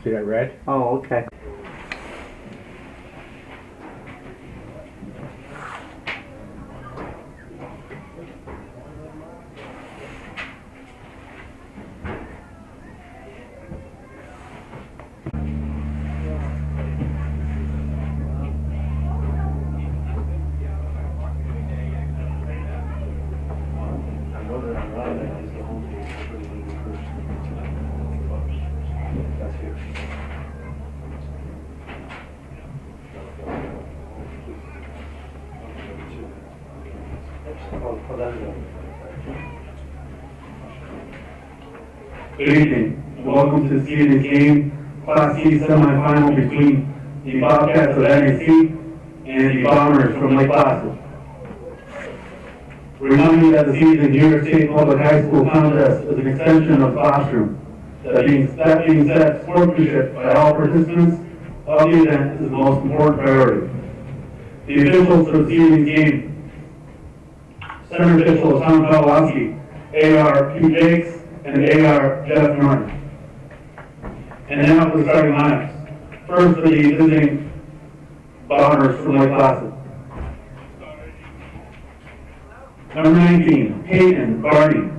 See that red? Oh, okay. Good evening, and welcome to this evening's game, Class C semifinal between the Bobcats of NAC and the Bombers from Lake Placid. Remind you that the season New York State Public High School contest is an extension of the classroom. That being said, sportsmanship by all participants of the event is the most important priority. The officials for this evening's game: center official is Tom Pawlowski, AR Hugh Jakes, and AR Jeff Norton. And now for the starting lineups. First for the visiting Bombers from Lake Placid. Number 19, Peyton Barney.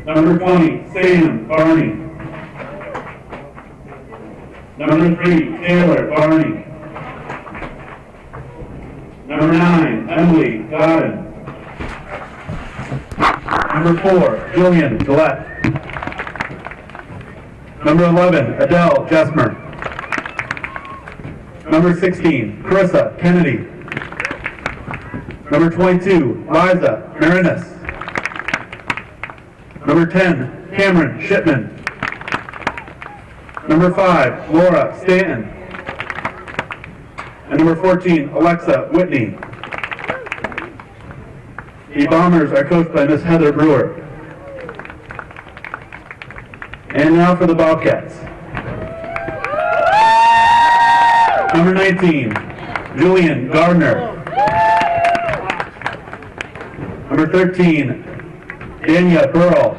Number 20, Sam Barney. Number 3, Taylor Barney. Number 9, Emily Godden. Number 4, Jillian Gillette. Number 11, Adele Jesmer. Number 16, Carissa Kennedy. Number 22, Liza Marinas. Number 10, Cameron Shipman. Number 5, Laura Stanton. And number 14, Alexa Whitney. The Bombers are coached by Miss Heather Brewer. And now for the Bobcats. Number 19, Julian Gardner. Number 13, Dania Burrell.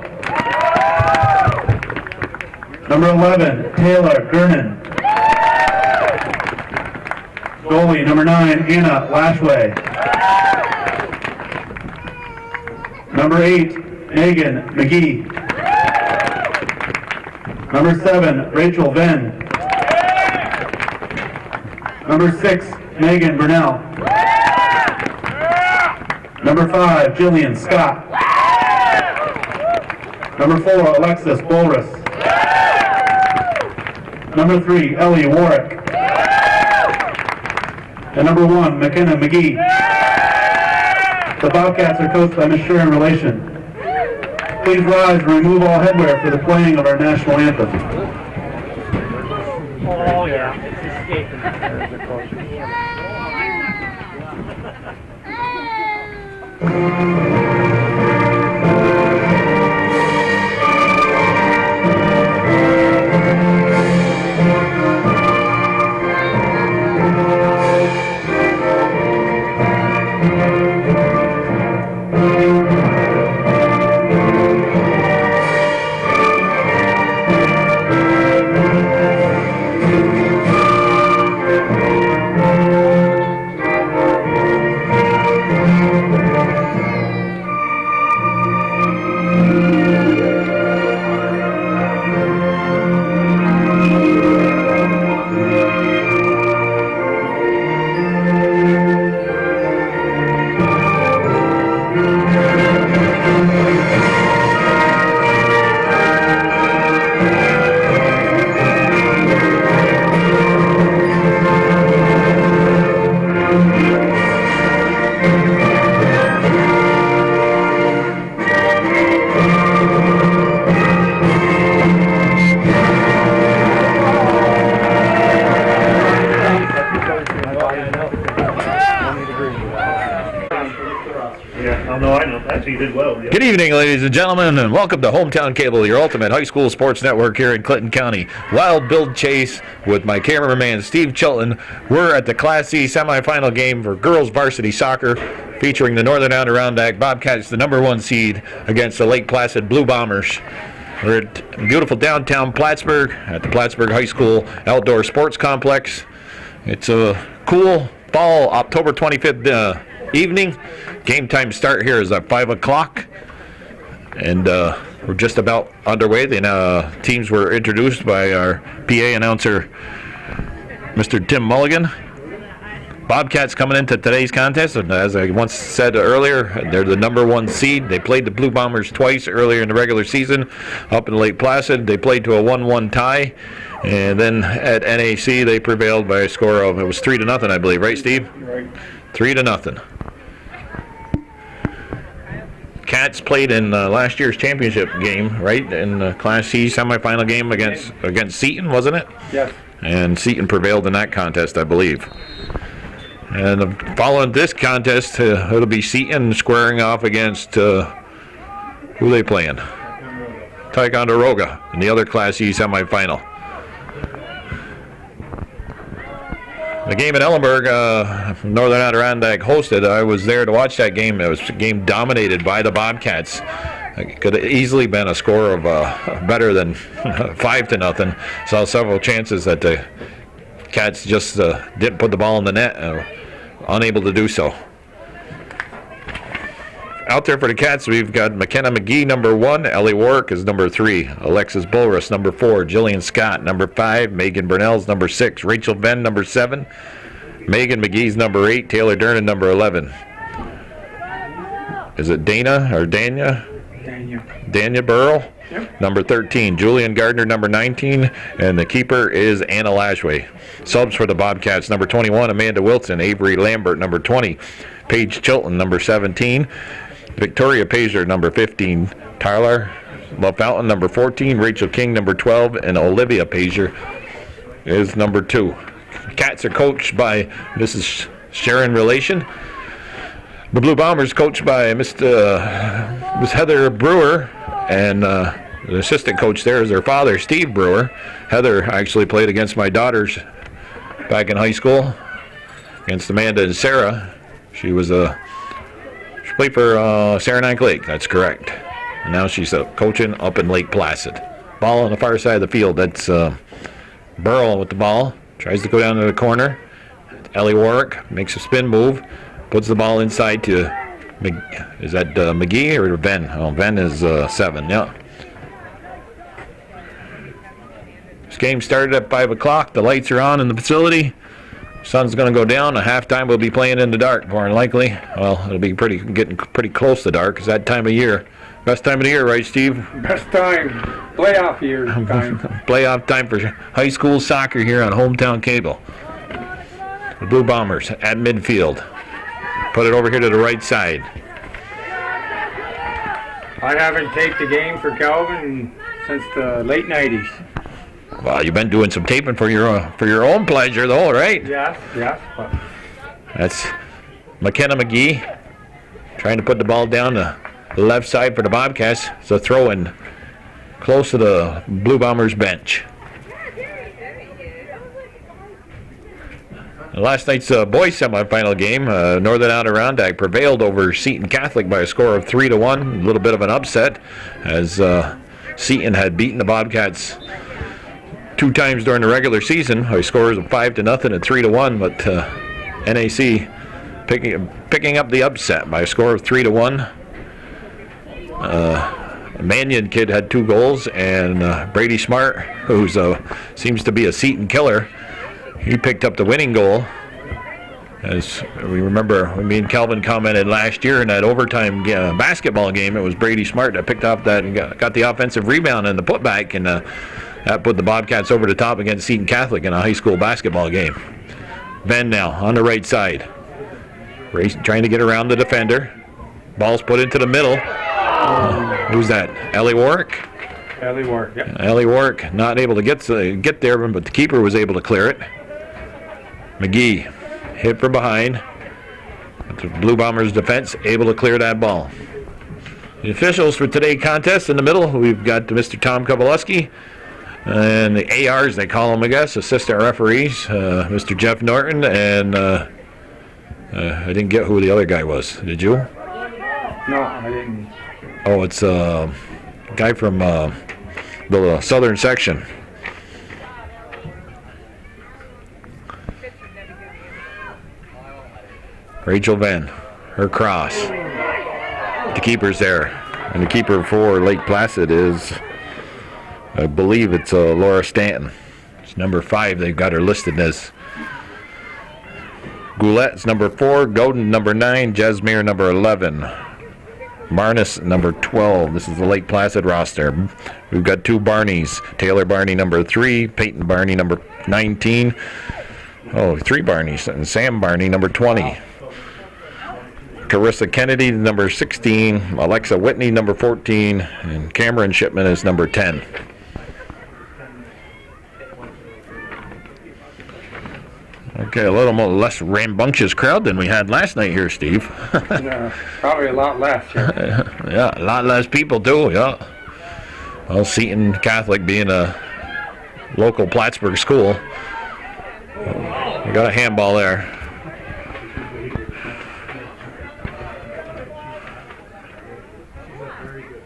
Number 11, Taylor Gernon. Goalie, number 9, Anna Lashway. Number 8, Megan McGee. Number 7, Rachel Venn. Number 6, Megan Burnell. Number 5, Jillian Scott. Number 4, Alexis Bulrus. Number 3, Ellie Warwick. And number 1, McKenna McGee. The Bobcats are coached by Ms. Sharon Relation. Please rise and remove all headwear for the playing of our national anthem. Oh, yeah. It's escaping. Good evening, ladies and gentlemen, and welcome to Hometown Cable, your ultimate high school sports network here in Clinton County. Wild Bill Chase with my cameraman Steve Chilton. We're at the Class C semifinal game for girls varsity soccer, featuring the Northern Adirondack Bobcats, the #1 seed, against the Lake Placid Blue Bombers. We're at beautiful downtown Plattsburgh at the Plattsburgh High School Outdoor Sports Complex. It's a cool fall October 25th evening. Game time start here is at 5 o'clock. And we're just about underway. The teams were introduced by our PA announcer, Mr. Tim Mulligan. Bobcats coming into today's contest, and as I once said earlier, they're the number 1 seed. They played the Blue Bombers twice earlier in the regular season up in Lake Placid. They played to a 1-1 tie, and then at NAC they prevailed by a score of, it was 3-0, I believe, right, Steve? Right. 3-0. Cats played in last year's championship game, right, in the Class C semifinal game against Seton, wasn't it? Yes. And Seton prevailed in that contest, I believe. And following this contest, it'll be Seton squaring off against, who are they playing? Ticonderoga in the other Class E semifinal. The game at Ellenburg, Northern Adirondack hosted. I was there to watch that game. It was a game dominated by the Bobcats. It could have easily been a score of better than 5-0. Saw several chances that the Cats just didn't put the ball in the net, unable to do so. Out there for the Cats, we've got McKenna McGee, number 1. Ellie Warwick is number 3. Alexis Bulrus, number 4. Jillian Scott, number 5. Megan Burnell's number 6. Rachel Venn, number 7. Megan McGee's number 8. Taylor Dernan, number 11. Is it Dana or Dania? Dania Burrell, yep. Number 13. Julian Gardner, number 19. And the keeper is Anna Lashway. Subs for the Bobcats, number 21, Amanda Wilson. Avery Lambert, number 20. Paige Chilton, number 17. Victoria Pazer, number 15. Tyler LaFountain, number 14. Rachel King, number 12. And Olivia Pazer is number 2. Cats are coached by Mrs. Sharon Relation. The Blue Bombers coached by Miss Heather Brewer, and the assistant coach there is their father, Steve Brewer. Heather actually played against my daughters back in high school, against Amanda and Sarah. She played for Saranac Lake, that's correct. And now she's coaching up in Lake Placid. Ball on the far side of the field, that's Burl with the ball. Tries to go down to the corner. Ellie Warwick makes a spin move. Puts the ball inside to, is that McGee or Venn? Oh, Venn is 7, yeah. This game started at 5 o'clock. The lights are on in the facility. Sun's going to go down. A halftime we'll be playing in the dark, more than likely. Well, it'll be getting pretty close to dark. It's that time of year. Best time of the year, right, Steve? Best time. Playoff year time. Playoff time for high school soccer here on Hometown Cable. The Blue Bombers at midfield. Put it over here to the right side. I haven't taped a game for Calvin since the late 90s. Well, you've been doing some taping for your own pleasure, though, right? Yes. That's McKenna McGee trying to put the ball down the left side for the Bobcats. It's a throw-in close to the Blue Bombers bench. Last night's boys semifinal game, Northern Adirondack prevailed over Seton Catholic by a score of 3-1. A little bit of an upset, as Seton had beaten the Bobcats 2 times during the regular season by scores of 5-0 and 3-1. But NAC picking up the upset by a score of 3-1. A Mannion kid had 2 goals, and Brady Smart, who seems to be a Seton killer, he picked up the winning goal. As we remember, when me and Calvin commented last year in that overtime basketball game, it was Brady Smart that picked off that and got the offensive rebound and the putback, and that put the Bobcats over the top against Seton Catholic in a high school basketball game. Venn now on the right side, trying to get around the defender. Ball's put into the middle. Who's that? Ellie Warwick? Ellie Warwick, yeah. Ellie Warwick not able to get there, but the keeper was able to clear it. McGee hit from behind. The Blue Bombers defense able to clear that ball. The officials for today's contest in the middle, we've got Mr. Tom Kowalski and the ARs, they call them, I guess, assistant referees, Mr. Jeff Norton, and I didn't get who the other guy was. Did you? No, I didn't. Oh, it's a guy from the southern section. Rachel Venn, her cross. The keeper's there. And the keeper for Lake Placid is, I believe it's Laura Stanton. It's number 5. They've got her listed as. Goulette's number 4. Godin number 9. Jasmine number 11. Marnus number 12. This is the Lake Placid roster. We've got 2 Barneys. Taylor Barney number 3. Peyton Barney number 19. 3 Barneys. And Sam Barney number 20. Carissa Kennedy number 16. Alexa Whitney number 14. And Cameron Shipman is number 10. Okay, a little more less rambunctious crowd than we had last night here, Steve. Probably a lot less. Yeah, a lot less people too, yeah. Well, Seton Catholic being a local Plattsburgh school. We got a handball there.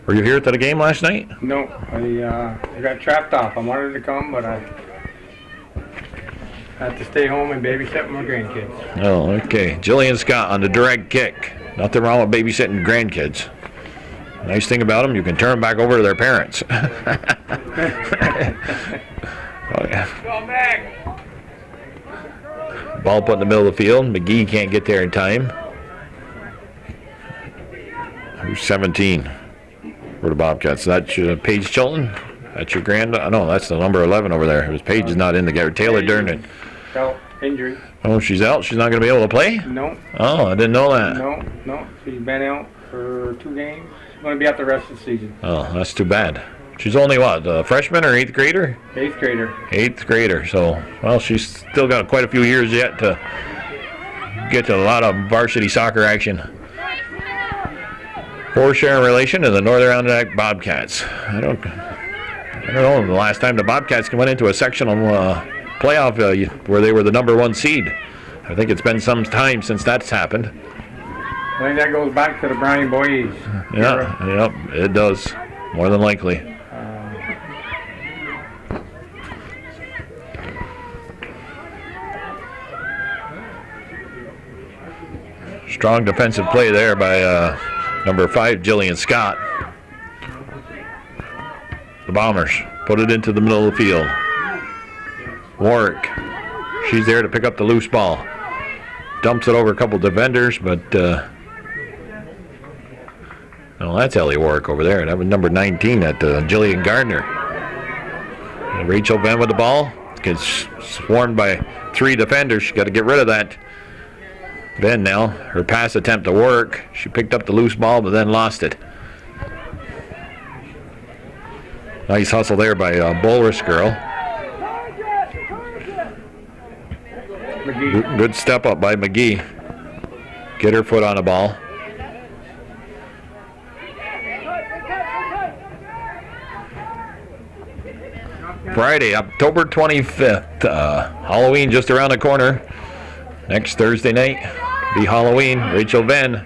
Were you here at the game last night? No, I got trapped off. I wanted to come, but I had to stay home and babysit my grandkids. Oh, okay. Jillian Scott on the direct kick. Nothing wrong with babysitting grandkids. Nice thing about them, you can turn them back over to their parents. Oh, yeah. Ball put in the middle of the field. McGee can't get there in time. Who's 17 for the Bobcats? That's Paige Chilton. That's your no, that's the number 11 over there. His Paige is not in the game. Taylor Durnan. Injury. Oh, she's out? She's not going to be able to play? No. Oh, I didn't know that. No. She's been out for 2 games. She's going to be out the rest of the season. Oh, that's too bad. She's only what, a freshman or 8th grader? 8th grader. 8th grader. So, well, she's still got quite a few years yet to get to a lot of varsity soccer action. For sharing relation to the Northern Ireland Bobcats. I don't know the last time the Bobcats went into a sectional playoff where they were the number 1 seed. I think it's been some time since that's happened. I think that goes back to the Brownie Boys. Yeah, it does, more than likely. Strong defensive play there by number 5, Jillian Scott. The Bombers put it into the middle of the field. Warwick, she's there to pick up the loose ball. Dumps it over a couple defenders, but well, that's Ellie Warwick over there. That was number 19, that Jillian Gardner. And Rachel Venn with the ball. Gets swarmed by 3 defenders. She's got to get rid of that. Venn now, her pass attempt to work. She picked up the loose ball, but then lost it. Nice hustle there by Bulrus girl. Good step up by McGee. Get her foot on the ball. Friday, October 25th. Halloween just around the corner. Next Thursday night, be Halloween. Rachel Venn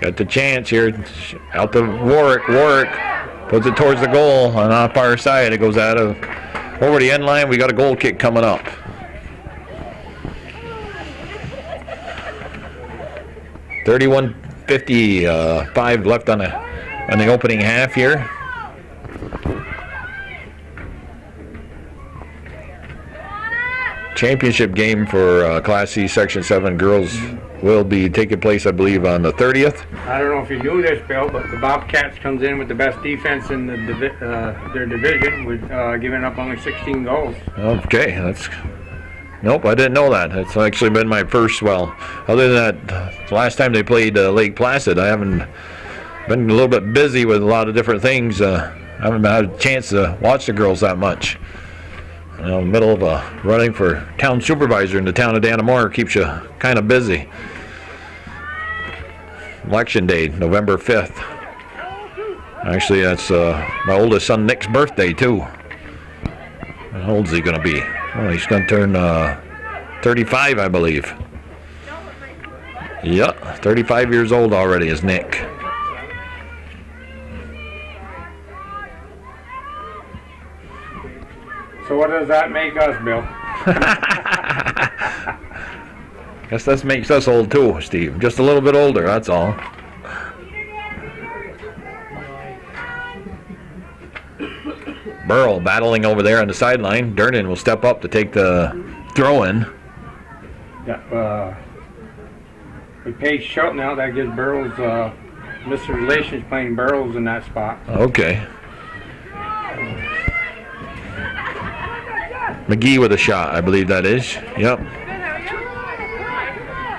got the chance here. Out to Warwick. Warwick puts it towards the goal on the far side. It goes out of over the end line. We got a goal kick coming up. $31.55 left on the opening half here. Championship game for Class C Section 7 girls will be taking place, I believe, on the 30th. I don't know if you knew this, Bill, but the Bobcats comes in with the best defense in their division, with giving up only 16 goals. Okay, nope, I didn't know that. That's actually been my first. Well, other than that, the last time they played Lake Placid, I haven't been a little bit busy with a lot of different things. I haven't had a chance to watch the girls that much. In the middle of running for town supervisor in the town of Dannemora keeps you kind of busy. Election day, November 5th. Actually, that's my oldest son Nick's birthday too. How old is he going to be? Oh, he's going to turn 35, I believe. Yep, 35 years old already is Nick. So what does that make us, Bill? Guess that makes us old too, Steve. Just a little bit older, that's all. Burl battling over there on the sideline. Durnan will step up to take the throw-in. Yeah, with Paige Schultz now, that gives Burrows, Mr. Relations playing Burrows in that spot. Okay. McGee with a shot, I believe that is. Yep.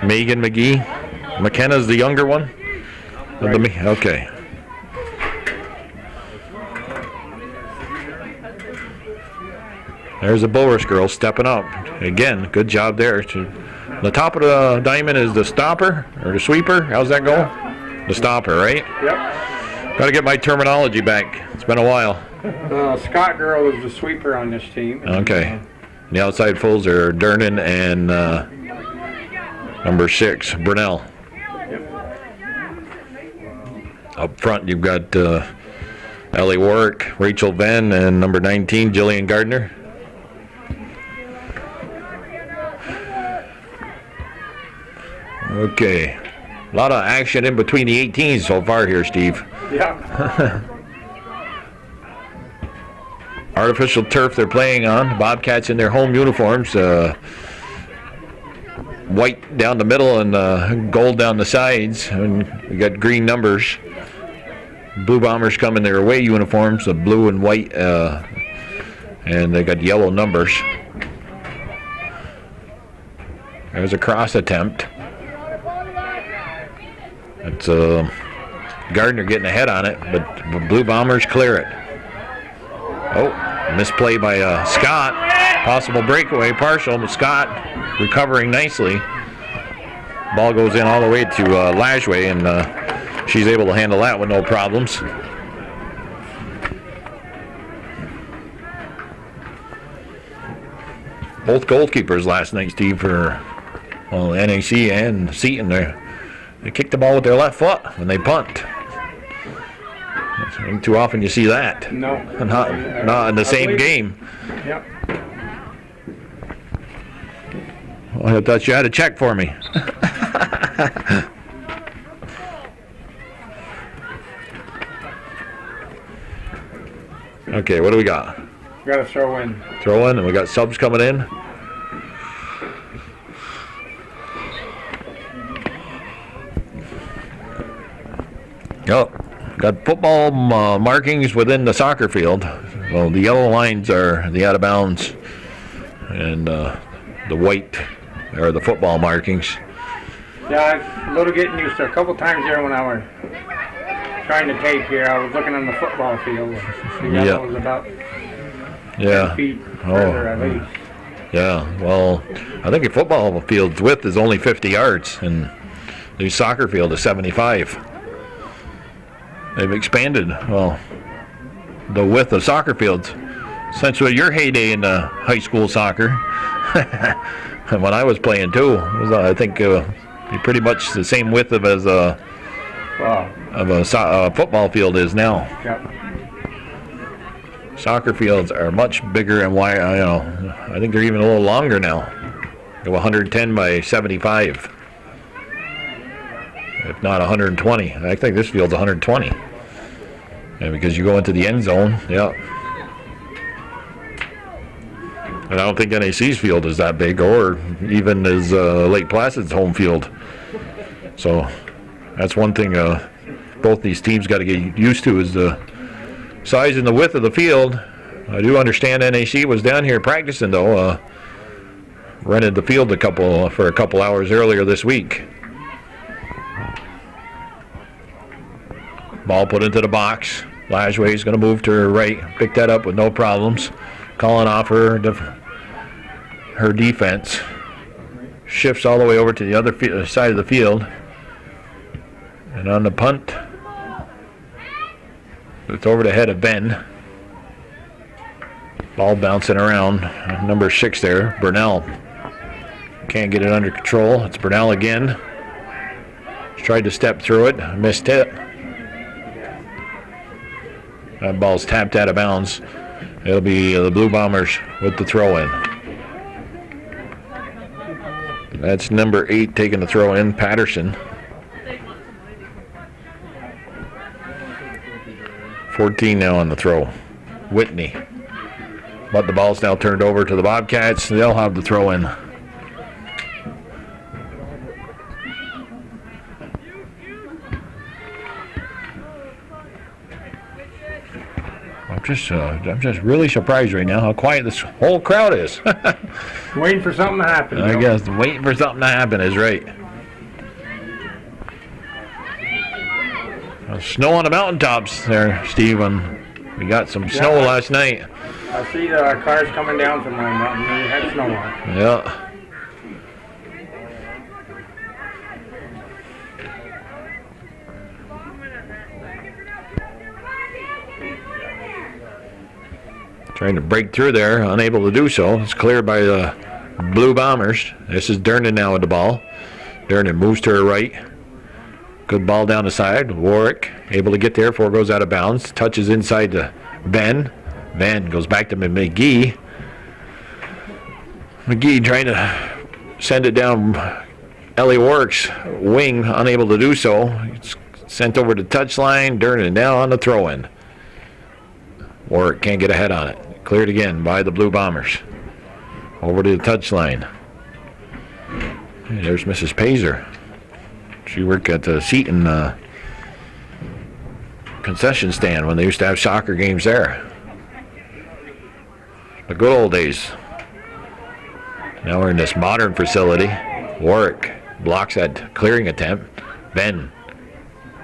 Megan McGee. McKenna's the younger one? Right. Okay. There's the Bulrus girl stepping up. Again, good job there. The top of the diamond is the stopper or the sweeper. How's that go? The stopper, right? Yep. Got to get my terminology back. It's been a while. Scott girl is the sweeper on this team. Okay. The outside fulls are Durnan and number 6, Brunel. Yep. Up front, you've got Ellie Warwick, Rachel Venn, and number 19, Jillian Gardner. Okay. A lot of action in between the 18s so far here, Steve. Yeah. Artificial turf they're playing on. Bobcats in their home uniforms. White down the middle and gold down the sides. And we got green numbers. Blue Bombers come in their away uniforms, the blue and white, and they got yellow numbers. There's a cross attempt. It's Gardner getting ahead on it, but Blue Bombers clear it. Oh, misplay by Scott. Possible breakaway, partial, but Scott recovering nicely. Ball goes in all the way to Lashway, and she's able to handle that with no problems. Both goalkeepers last night, Steve, for NAC and Seton, they kicked the ball with their left foot when they punt. Too often you see that. No. Not in the same game. Yep. Well, I thought you had a check for me. Okay, what do we got? Got to throw in. Throw in, and we got subs coming in. Oh, got football markings within the soccer field. Well, the yellow lines are the out of bounds, and the white are the football markings. Yeah, I'm a little getting used to. A couple times there when I was trying to tape here, I was looking on the football field. The yellow was about 10 feet further at least. Yeah, well, I think a football field's width is only 50 yards, and the soccer field is 75. They've expanded, well, the width of soccer fields since your heyday in high school soccer. And when I was playing too, it was, I think pretty much the same width of as a football field is now. Yep. Soccer fields are much bigger and wide. I think they're even a little longer now. Go 110 by 75, if not 120. I think this field's 120. Yeah, because you go into the end zone. Yeah. And I don't think NAC's field is that big, or even as Lake Placid's home field. So that's one thing both these teams got to get used to, is the size and the width of the field. I do understand NAC was down here practicing, though. Rented the field for a couple hours earlier this week. Ball put into the box. Lashway's going to move to her right. Pick that up with no problems. Calling off her defense. Shifts all the way over to the other side of the field. And on the punt, it's over the head of Ben. Ball bouncing around. Number 6 there, Burnell. Can't get it under control. It's Burnell again. Tried to step through it. Missed it. That ball's tapped out of bounds. It'll be the Blue Bombers with the throw-in. That's number 8 taking the throw-in, Patterson. 14 now on the throw, Whitney. But the ball's now turned over to the Bobcats. They'll have the throw-in. I'm just really surprised right now how quiet this whole crowd is. Waiting for something to happen. I guess waiting for something to happen is right. Snow on the mountaintops there, Steve. We got some snow last night. I see the cars coming down from my mountain. They had snow on. Yeah. Trying to break through there, unable to do so. It's cleared by the Blue Bombers. This is Durnan now with the ball. Durnan moves to her right. Good ball down the side. Warwick able to get there before it goes out of bounds. Touches inside to Ben. Ben goes back to McGee. McGee trying to send it down Ellie Warwick's wing, unable to do so. It's sent over to touchline. Durnan now on the throw-in. Warwick can't get ahead on it. Cleared again by the Blue Bombers. Over to the touchline. Hey, there's Mrs. Pazer. She worked at the Seton concession stand when they used to have soccer games there. The good old days. Now we're in this modern facility. Warwick blocks that clearing attempt. Ben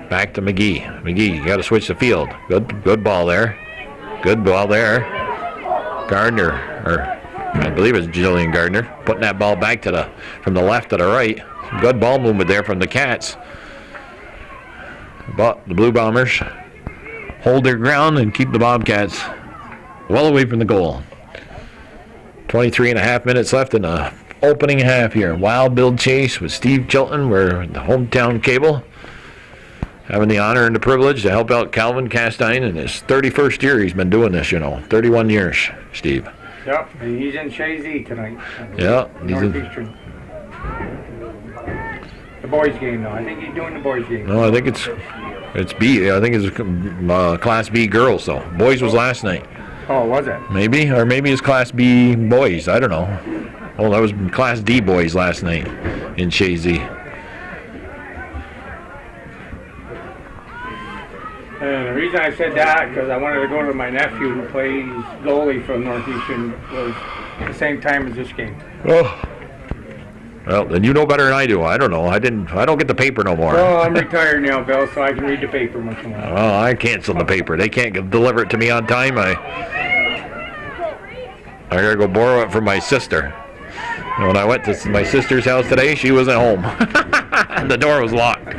back to McGee. McGee, you got to switch the field. Good ball there. Good ball there. Gardner, or I believe it's Jillian Gardner, putting that ball back to from the left to the right. Some good ball movement there from the Cats. But the Blue Bombers hold their ground and keep the Bobcats well away from the goal. 23.5 minutes left in the opening half here. Wild Build Chase with Steve Chilton. We're the hometown cable. Having the honor and the privilege to help out Calvin Castine in his 31st year. He's been doing this, 31 years, Steve. Yep, and he's in Chazy tonight. Yeah, Northeastern. The boys game, though. I think he's doing the boys game. No, I think it's B. I think it's Class B girls, though. Boys was last night. Oh, was it? Maybe, or maybe it's Class B boys. I don't know. Oh, that was Class D boys last night in Chazy. And the reason I said that, because I wanted to go to my nephew who plays goalie from Northeastern, was the same time as this game. Oh. Well, then you know better than I do. I don't know. I don't get the paper no more. Well, I'm retired now, Bill, so I can read the paper once in a while. Well, I canceled the paper. They can't deliver it to me on time. I gotta go borrow it from my sister. And when I went to my sister's house today, she wasn't home. And the door was locked.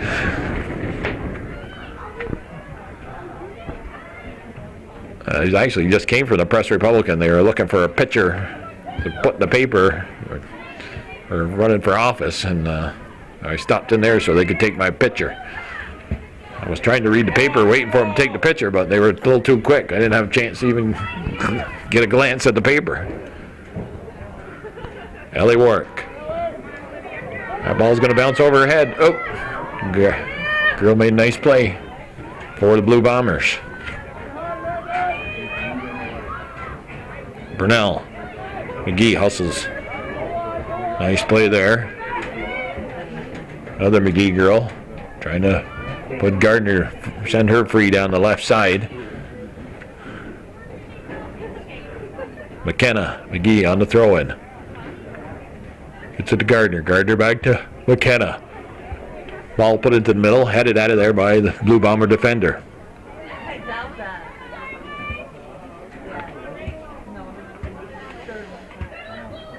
He actually just came from the Press Republican. They were looking for a pitcher to put in the paper or running for office, and I stopped in there so they could take my picture. I was trying to read the paper, waiting for them to take the picture, but they were a little too quick. I didn't have a chance to even get a glance at the paper. Ellie Warwick. That ball's going to bounce over her head. Oh, girl made a nice play for the Blue Bombers. Burnell. McGee hustles. Nice play there. Another McGee girl trying to put Gardner, send her free down the left side. McKenna. McGee on the throw-in. Gets it to Gardner. Gardner back to McKenna. Ball put into the middle, headed out of there by the Blue Bomber defender.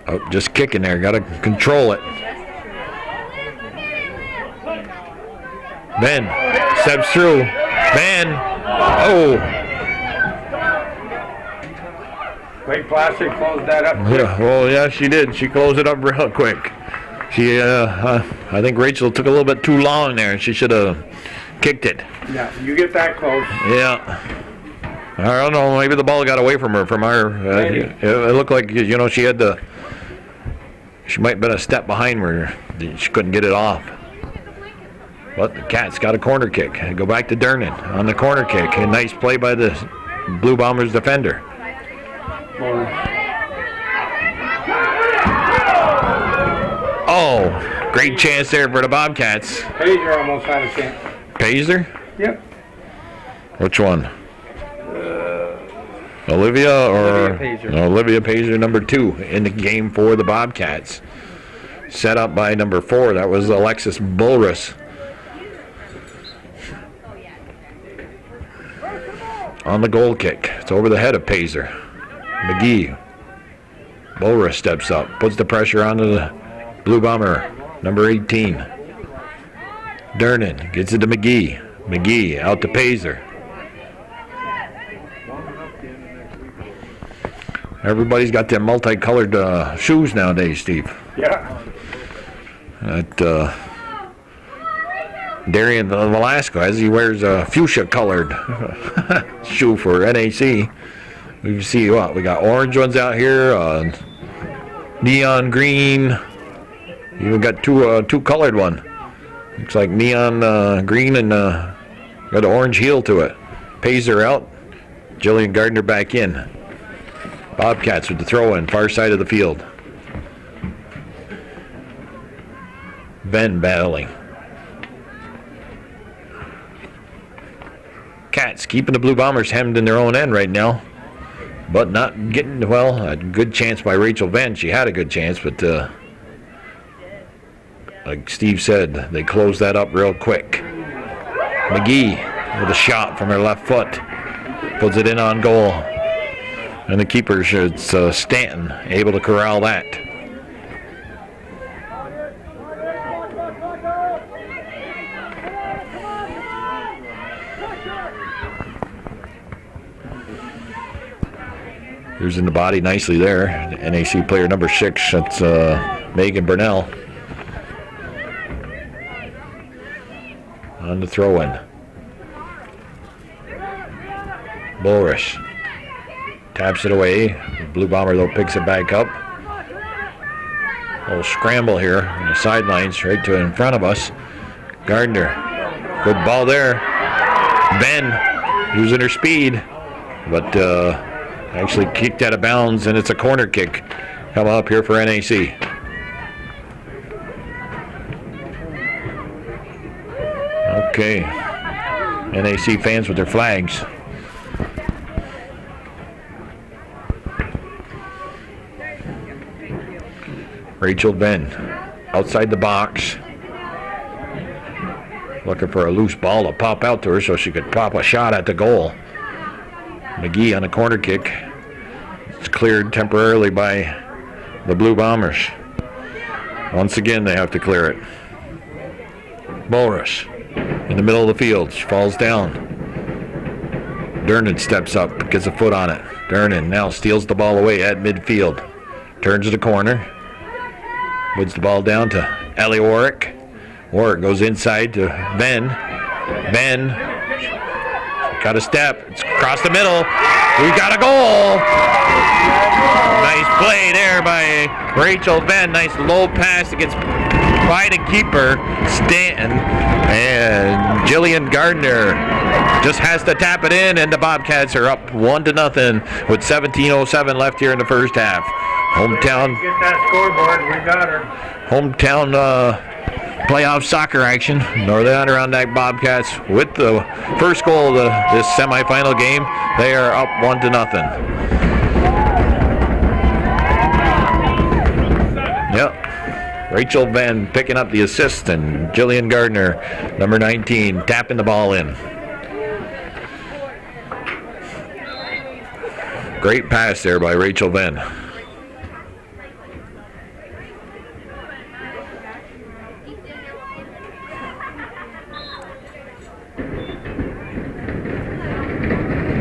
Oh, just kicking there. Got to control it. Ben steps through. Ben. Oh. Lake Placid closed that up quick. Yeah, well, yeah, she did. She closed it up real quick. She, I think Rachel took a little bit too long there. She should have kicked it. Yeah, you get that close. Yeah. I don't know. Maybe the ball got away from her. From our, it looked like she had the. She might have been a step behind where she couldn't get it off. But the Cats got a corner kick. Go back to Dernan on the corner kick. A nice play by the Blue Bombers defender. Oh, great chance there for the Bobcats. Pazer almost had a chance. Pazer? Yep. Which one? Olivia Olivia Pazer, number 2 in the game for the Bobcats. Set up by number 4. That was Alexis Bulrus. On the goal kick. It's over the head of Pazer. McGee. Bulrus steps up. Puts the pressure onto the Blue Bomber. Number 18. Dernan gets it to McGee. McGee out to Pazer. Everybody's got them multicolored shoes nowadays, Steve. Yeah. Darian Velasquez, he wears a fuchsia-colored shoe for NAC. We see what we got. Orange ones out here, neon green. Even got two colored one. Looks like neon green and got an orange heel to it. Pazer out. Jillian Gardner back in. Bobcats with the throw-in, far side of the field. Venn battling. Cats keeping the Blue Bombers hemmed in their own end right now, but not getting, well, a good chance by Rachel Venn. She had a good chance, but like Steve said, they closed that up real quick. McGee with a shot from her left foot. Puts it in on goal. And the keeper, it's Stanton, able to corral that. Who's in the body nicely there. NAC player number 6, that's Megan Burnell. On the throw-in. Bulrus taps it away. The Blue Bomber, though, picks it back up. A little scramble here on the sidelines, right to in front of us. Gardner, good ball there. Ben using her speed, but actually kicked out of bounds, and it's a corner kick coming up here for NAC. Okay, NAC fans with their flags. Rachel Venn outside the box, looking for a loose ball to pop out to her so she could pop a shot at the goal. McGee on a corner kick. It's cleared temporarily by the Blue Bombers. Once again, they have to clear it. Bulrus in the middle of the field. She falls down. Dernan steps up, gets a foot on it. Dernan now steals the ball away at midfield. Turns the corner. Puts the ball down to Ellie Warwick. Warwick goes inside to Ben. Ben got a step. It's across the middle. We got a goal. Nice play there by Rachel Ben. Nice low pass against by the keeper, Stanton. And Jillian Gardner just has to tap it in, and the Bobcats are up 1-0 with 17:07 left here in the first half. Hometown. Get that scoreboard. We got her. Hometown playoff soccer action. Northern Adirondack Bobcats with the first goal of this semifinal game. They are up 1-0. Yep. Rachel Venn picking up the assist, and Jillian Gardner, number 19, tapping the ball in. Great pass there by Rachel Venn.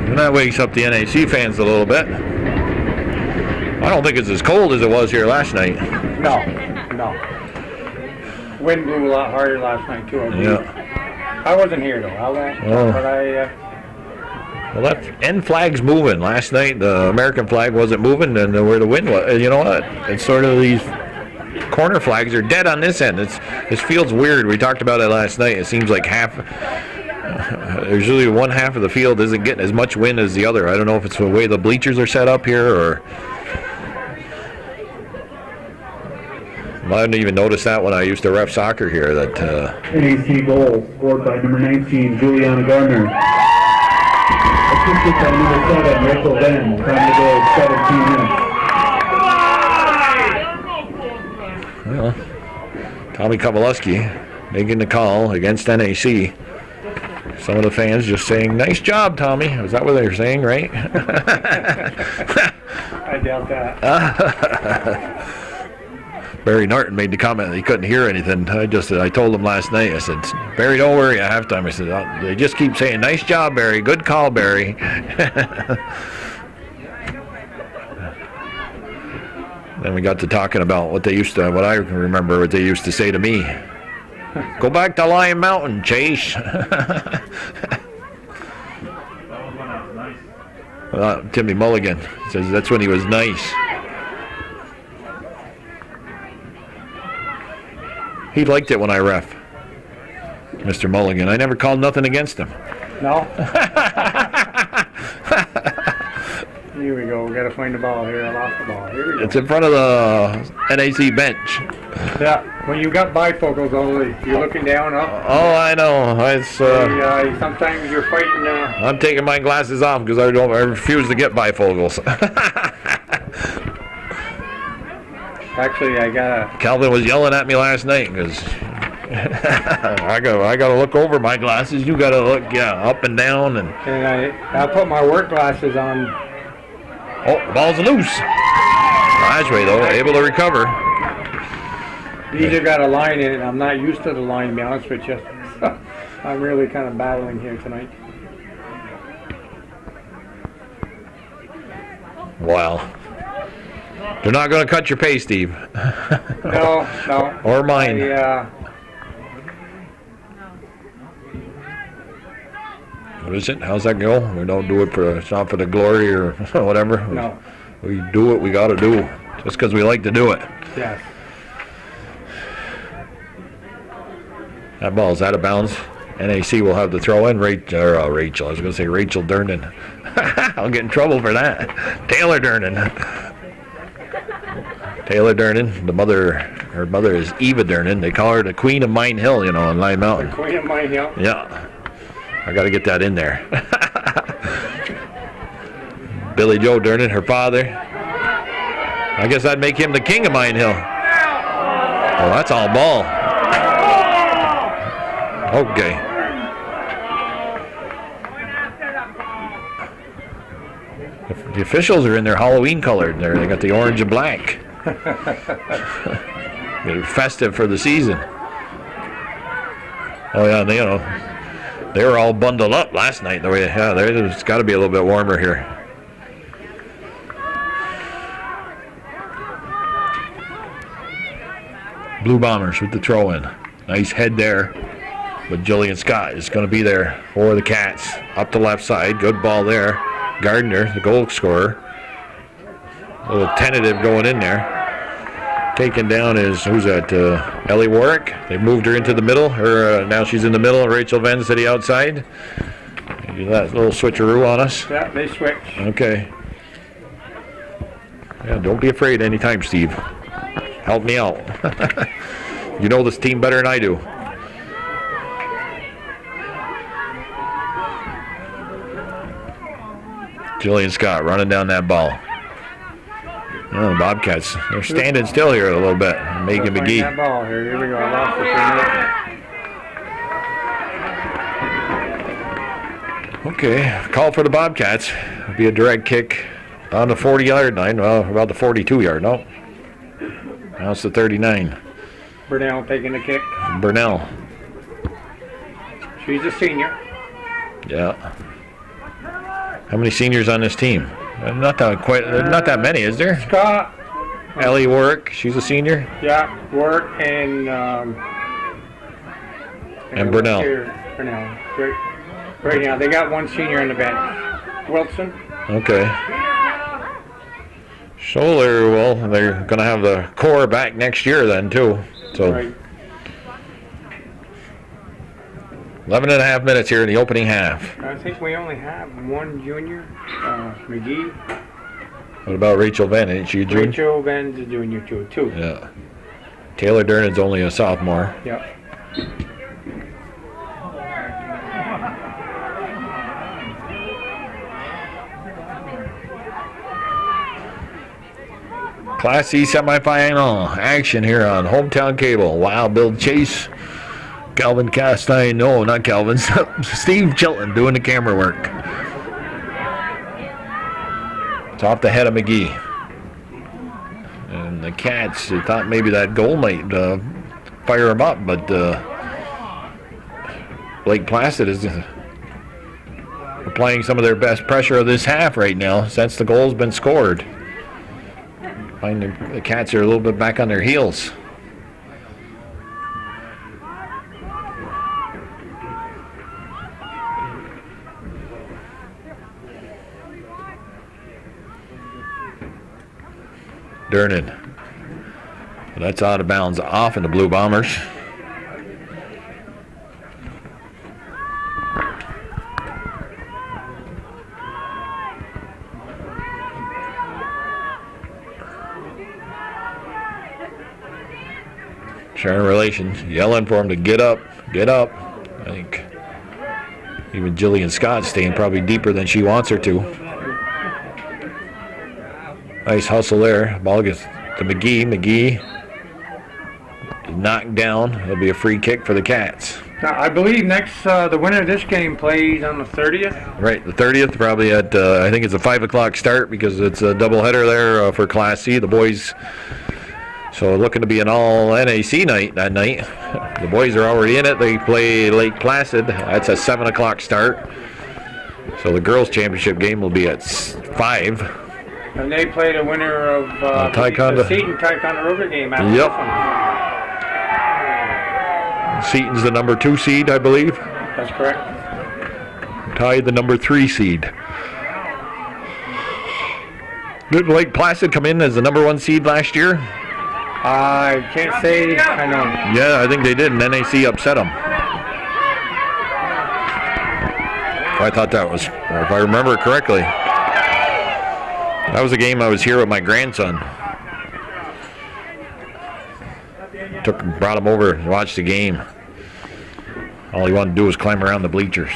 And that wakes up the NAC fans a little bit. I don't think it's as cold as it was here last night. No. Wind blew a lot harder last night too. Yeah. I wasn't here though. But Well, that end flag's moving. Last night, the American flag wasn't moving, and where the wind was, you know what? It's sort of these corner flags are dead on this end. This field's weird. We talked about it last night. It seems like there's usually one half of the field isn't getting as much wind as the other. I don't know if it's the way the bleachers are set up here, or I didn't even notice that when I used to ref soccer here. That NAC goal scored by number 19, Juliana Gardner. Assisted by number 7, Rachel Ben. Time to go 17 minutes. well, Tommy Kowalewski making the call against NAC. Some of the fans just saying, "Nice job, Tommy." Is that what they're saying, right? I doubt that. Barry Norton made the comment that he couldn't hear anything. I told him last night, I said, "Barry, don't worry at halftime." I said, "They just keep saying, 'Nice job, Barry. Good call, Barry.'" Then we got to talking about what I remember what they used to say to me. "Go back to Lion Mountain, Chase." Timmy Mulligan says that's when he was nice. He liked it when I ref, Mr. Mulligan. I never called nothing against him. No? Here we go. We got to find the ball here. I lost the ball. Here we go. It's in front of the NAC bench. Yeah. When you got bifocals, you're looking down, up. Oh, I know. Sometimes you're fighting. I'm taking my glasses off because I refuse to get bifocals. Actually, I got Calvin was yelling at me last night because I got to look over my glasses. You got to look, up and down, and I put my work glasses on. Oh, the ball's loose. Rajway though, able to recover. These have got a line in it. I'm not used to the line, to be honest with you. I'm really kind of battling here tonight. Wow. They're not going to cut your pay, Steve. No. Or mine. What is it? How's that go? We don't do it it's not for the glory or whatever. No. We do what we got to do, just because we like to do it. Yes. That ball's out of bounds. NAC will have the throw in. Rachel. I was going to say Rachel Durnan. I'll get in trouble for that. Taylor Durnan. Taylor Durnan. Her mother is Eva Durnan. They call her the Queen of Mine Hill, on Lime Mountain. The Queen of Mine Hill? Yeah. I got to get that in there. Billy Joe Durnan, her father. I guess I'd make him the King of Mine Hill. Oh, that's all ball. Okay. The officials are in their Halloween colored there. They got the orange and black. They're festive for the season. Oh yeah, they were all bundled up last night. It's got to be a little bit warmer here. Blue Bombers with the throw in. Nice head there. But Jillian Scott is going to be there for the Cats. Up the left side. Good ball there. Gardner, the goal scorer. A little tentative going in there. Taken down is, who's that? Ellie Warwick. They moved her into the middle. Now she's in the middle. Rachel Venz to the outside. That little switcheroo on us. Yeah, they switch. Okay. Yeah, don't be afraid anytime, Steve. Help me out. You know this team better than I do. Jillian Scott running down that ball. Oh, the Bobcats, they're standing still here a little bit. Megan McGee. That ball here. Here we go. I lost it. Okay, call for the Bobcats. It'll be a direct kick on the 40-yard line. Well, about the 42-yard. No. Now it's the 39. Burnell taking the kick. Burnell. She's a senior. Yeah. How many seniors on this team? Not that many, is there? Scott. Ellie Warwick, she's a senior. Yeah, Warwick and Burnell. Burnell. Right now, they got one senior on the bench. Wilson. Okay. So they're going to have the core back next year then too. So Right. 11 and a half minutes here in the opening half. I think we only have one junior, McGee. What about Rachel Venn? Ain't she a junior? Rachel Venn's a junior too. Yeah. Taylor Dernan's only a sophomore. Yep. Class C semifinal action here on Hometown Cable. Wild Bill Chase. Calvin Castine. No, not Calvin. Steve Chilton doing the camera work. It's off the head of McGee. And the Cats, they thought maybe that goal might fire them up, but Lake Placid is applying some of their best pressure of this half right now since the goal's been scored. Find the Cats are a little bit back on their heels. Dernan. That's out of bounds off in the Blue Bombers. Sharing relations, yelling for him to get up, get up. I think even Jillian Scott's staying probably deeper than she wants her to. Nice hustle there. Ball gets to McGee. McGee is knocked down. It'll be a free kick for the Cats. Now, I believe the winner of this game plays on the 30th. Right, the 30th, probably at, I think it's a 5 o'clock start because it's a doubleheader there for Class C. The boys, so looking to be an all NAC night that night. The boys are already in it. They play Lake Placid. That's a 7 o'clock start. So the girls' championship game will be at 5. And they play the winner of the Seton Ticonderoga game after this one. Seton's the number 2 seed, I believe. That's correct. Tied the number 3 seed. Did Lake Placid come in as the number 1 seed last year? I can't say I know. Yeah, I think they did, and NAC upset them. I thought that was, if I remember correctly. That was a game I was here with my grandson. Brought him over and watched the game. All he wanted to do was climb around the bleachers.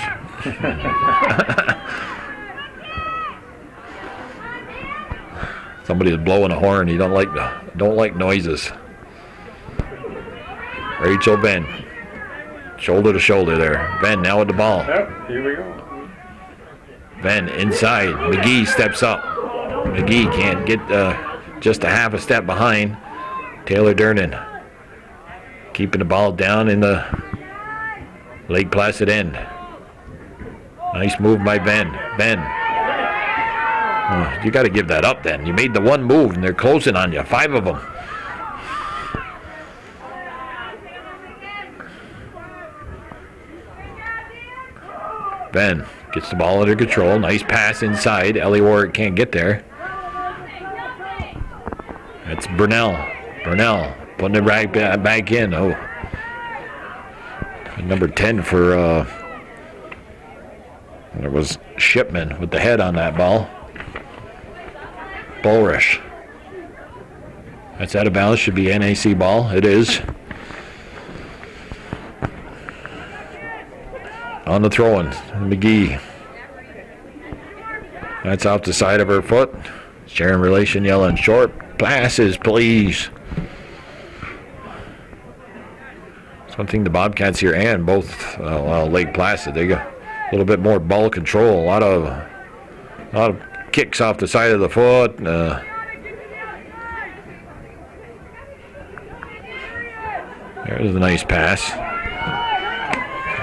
Somebody's blowing a horn. He don't like noises. Rachel Venn, shoulder to shoulder there. Venn now with the ball. Yep, here we go. Venn inside. McGee steps up. McGee can't get just a half a step behind. Taylor Dernan keeping the ball down in the Lake Placid end. Nice move by Venn. Venn. Oh, you got to give that up then. You made the one move and they're closing on you. 5 of them. Venn gets the ball under control. Nice pass inside. Ellie Warwick can't get there. That's Burnell. Burnell putting it right back in. Oh. Number 10 for, there was Shipman with the head on that ball. Bulrus. That's out of bounds. Should be NAC ball. It is. On the throw-in. McGee. That's off the side of her foot. Sharing relation yelling short passes, please. That's one thing the Bobcats here and both Lake Placid. They got a little bit more ball control. A lot of kicks off the side of the foot. There's a nice pass.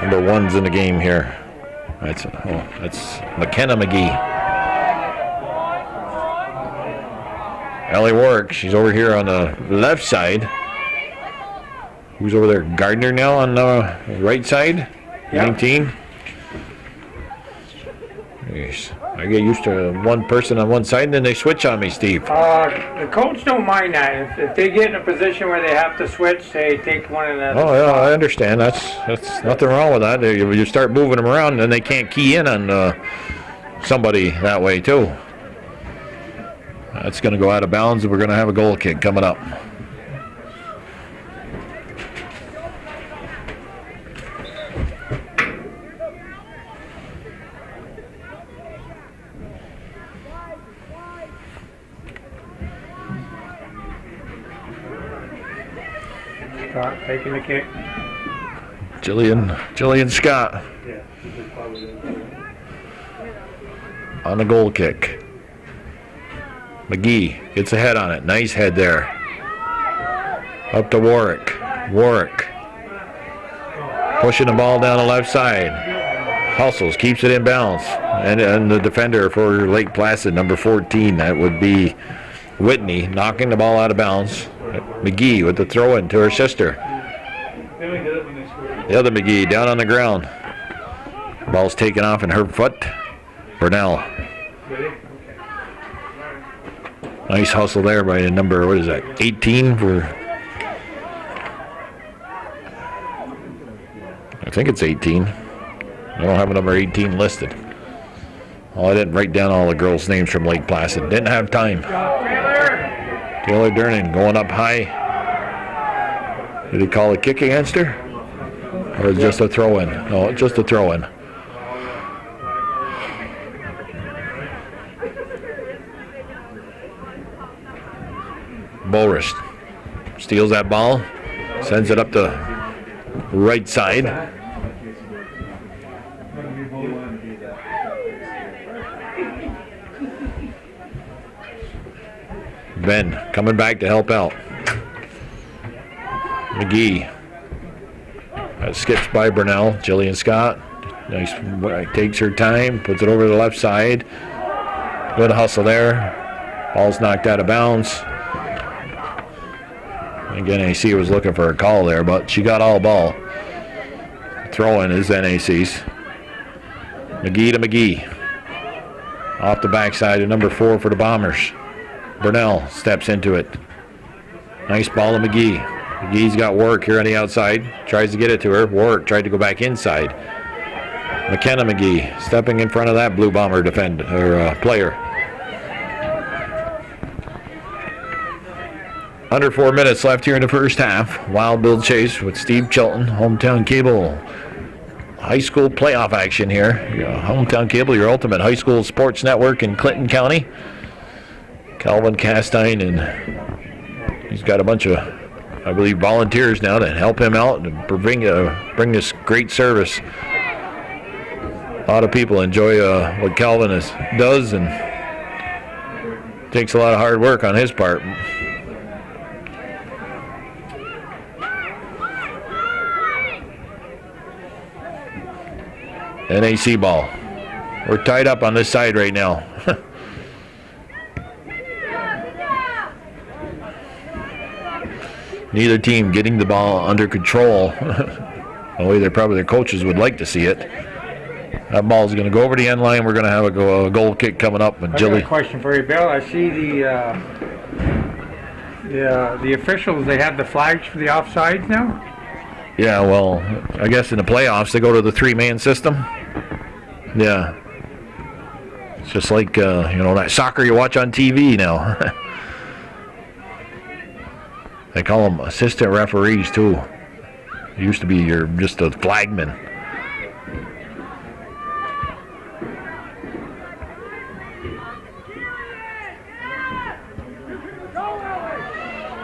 Number 1's in the game here. That's McKenna McGee. Ellie Warwick, she's over here on the left side. Who's over there? Gardner now on the right side? Yep. 19. Yes. I get used to one person on one side, and then they switch on me, Steve. The coach don't mind that. If they get in a position where they have to switch, they take one of the. Oh yeah, I understand. That's nothing wrong with that. You start moving them around, and then they can't key in on somebody that way too. That's going to go out of bounds, and we're going to have a goal kick coming up. Scott taking the kick. Jillian Scott on the goal kick. McGee gets a head on it. Nice head there. Up to Warwick. Warwick pushing the ball down the left side. Hustles, keeps it in bounds. And the defender for Lake Placid, number 14, that would be Whitney, knocking the ball out of bounds. McGee with the throw in to her sister. The other McGee down on the ground. Ball's taken off in her foot. Burnell. Nice hustle there by the number, what is that, 18 for... I think it's 18. I don't have a number 18 listed. Oh, I didn't write down all the girls' names from Lake Placid. Didn't have time. Taylor Durnan going up high. Did he call a kick against her? Or just a throw-in? No, just a throw-in. Bulrus steals that ball, sends it up the right side. Ben coming back to help out. McGee skips by Burnell. Jillian Scott, nice, takes her time, puts it over the left side. Good hustle there. Ball's knocked out of bounds. Again, NAC was looking for a call there, but she got all ball. Throw-in is NAC's. McGee to McGee. Off the backside of number 4 for the Bombers. Burnell steps into it. Nice ball to McGee. McGee's got Warwick here on the outside. Tries to get it to her. Warwick tried to go back inside. McKenna McGee stepping in front of that Blue Bomber player. Under 4 minutes left here in the first half. Wild Bill Chase with Steve Chilton, Hometown Cable. High school playoff action here. Hometown Cable, your ultimate high school sports network in Clinton County. Calvin Castine, and he's got a bunch of, I believe, volunteers now to help him out and bring this great service. A lot of people enjoy what Calvin does, and takes a lot of hard work on his part. NAC ball. We're tied up on this side right now. Neither team getting the ball under control. The way probably their coaches would like to see it. That ball's going to go over the end line. We're going to have a goal kick coming up. I got a question for you, Bill. I see the officials, they have the flags for the offsides now? Yeah, well, I guess in the playoffs they go to the 3-man system. Yeah. It's just like, that soccer you watch on TV now. They call them assistant referees, too. It used to be just a flagman.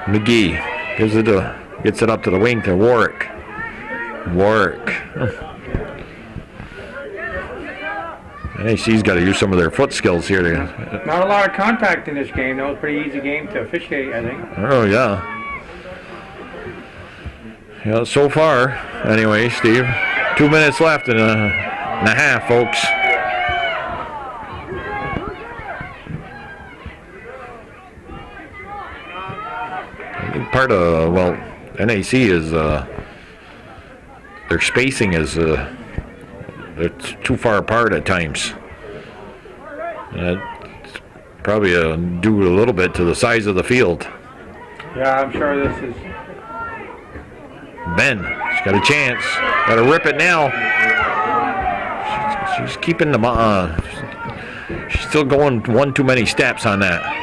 McGee gets it up to the wing to Warwick. NAC's got to use some of their foot skills here. Not a lot of contact in this game. That was a pretty easy game to officiate, I think. Oh, yeah. Yeah, so far, anyway, Steve. 2 minutes left and a half, folks. I think part of, NAC is, their spacing is, they're too far apart at times. It's probably due a little bit to the size of the field. Yeah, I'm sure this is. Ben, she's got a chance. Got to rip it now. She's keeping the. She's still going one too many steps on that.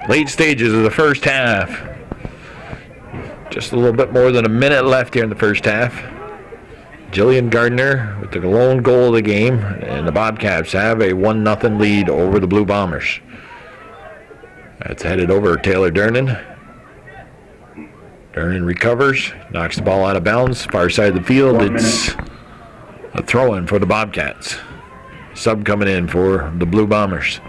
Late stages of the first half. Just a little bit more than a minute left here in the first half. Jillian Gardner with the lone goal of the game, and the Bobcats have a 1-0 lead over the Blue Bombers. That's headed over Taylor Dernan. Dernan recovers, knocks the ball out of bounds, far side of the field. It's a throw-in for the Bobcats. Sub coming in for the Blue Bombers.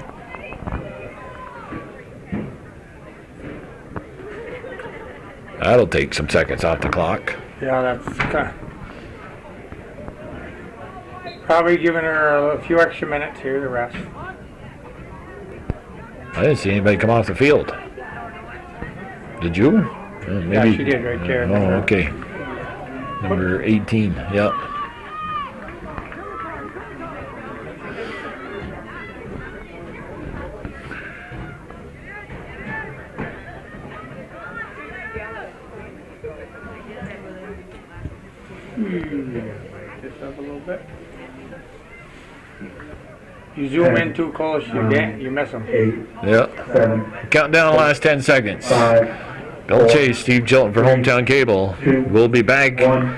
That'll take some seconds off the clock. Yeah, that's probably giving her a few extra minutes here, the rest. I didn't see anybody come off the field. Did you? Maybe. Yeah, she did right there. Oh, okay. Number 18, yep. Just up a little bit. You zoom in too close, you miss them. 8, Yep. 7, Count down the last 10 seconds. 5, Bill Chase, Steve Chilton for Hometown Cable. We'll be back 1,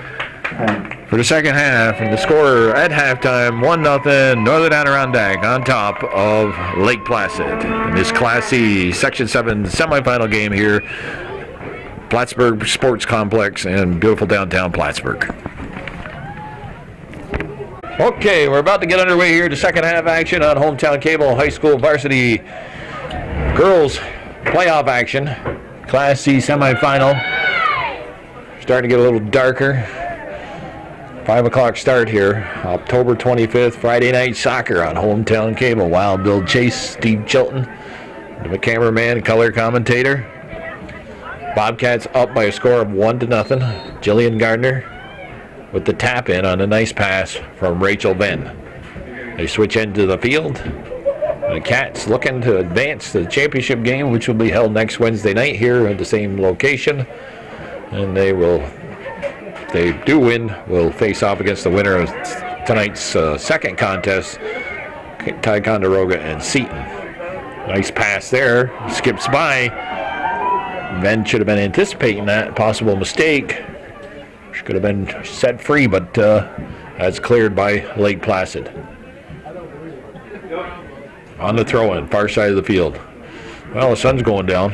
and for the second half, and the score at halftime, 1-0, Northern Adirondack on top of Lake Placid. In this Class C Section 7 semifinal game here, Plattsburgh Sports Complex in beautiful downtown Plattsburgh. Okay, we're about to get underway here. The second half action on Hometown Cable High School Varsity Girls Playoff action. Class C semifinal. Starting to get a little darker. 5 o'clock start here. October 25th, Friday night soccer on Hometown Cable. Wild Bill Chase, Steve Chilton, the cameraman and color commentator. Bobcats up by a score of 1-0. Jillian Gardner with the tap in on a nice pass from Rachel Venn. They switch into the field. The Cats looking to advance to the championship game, which will be held next Wednesday night here at the same location. And they will, if they do win, will face off against the winner of tonight's second contest, Ticonderoga and Seton. Nice pass there. Skips by. Venn should have been anticipating that possible mistake. She could have been set free, but that's cleared by Lake Placid. On the throw-in, far side of the field. Well, the sun's going down.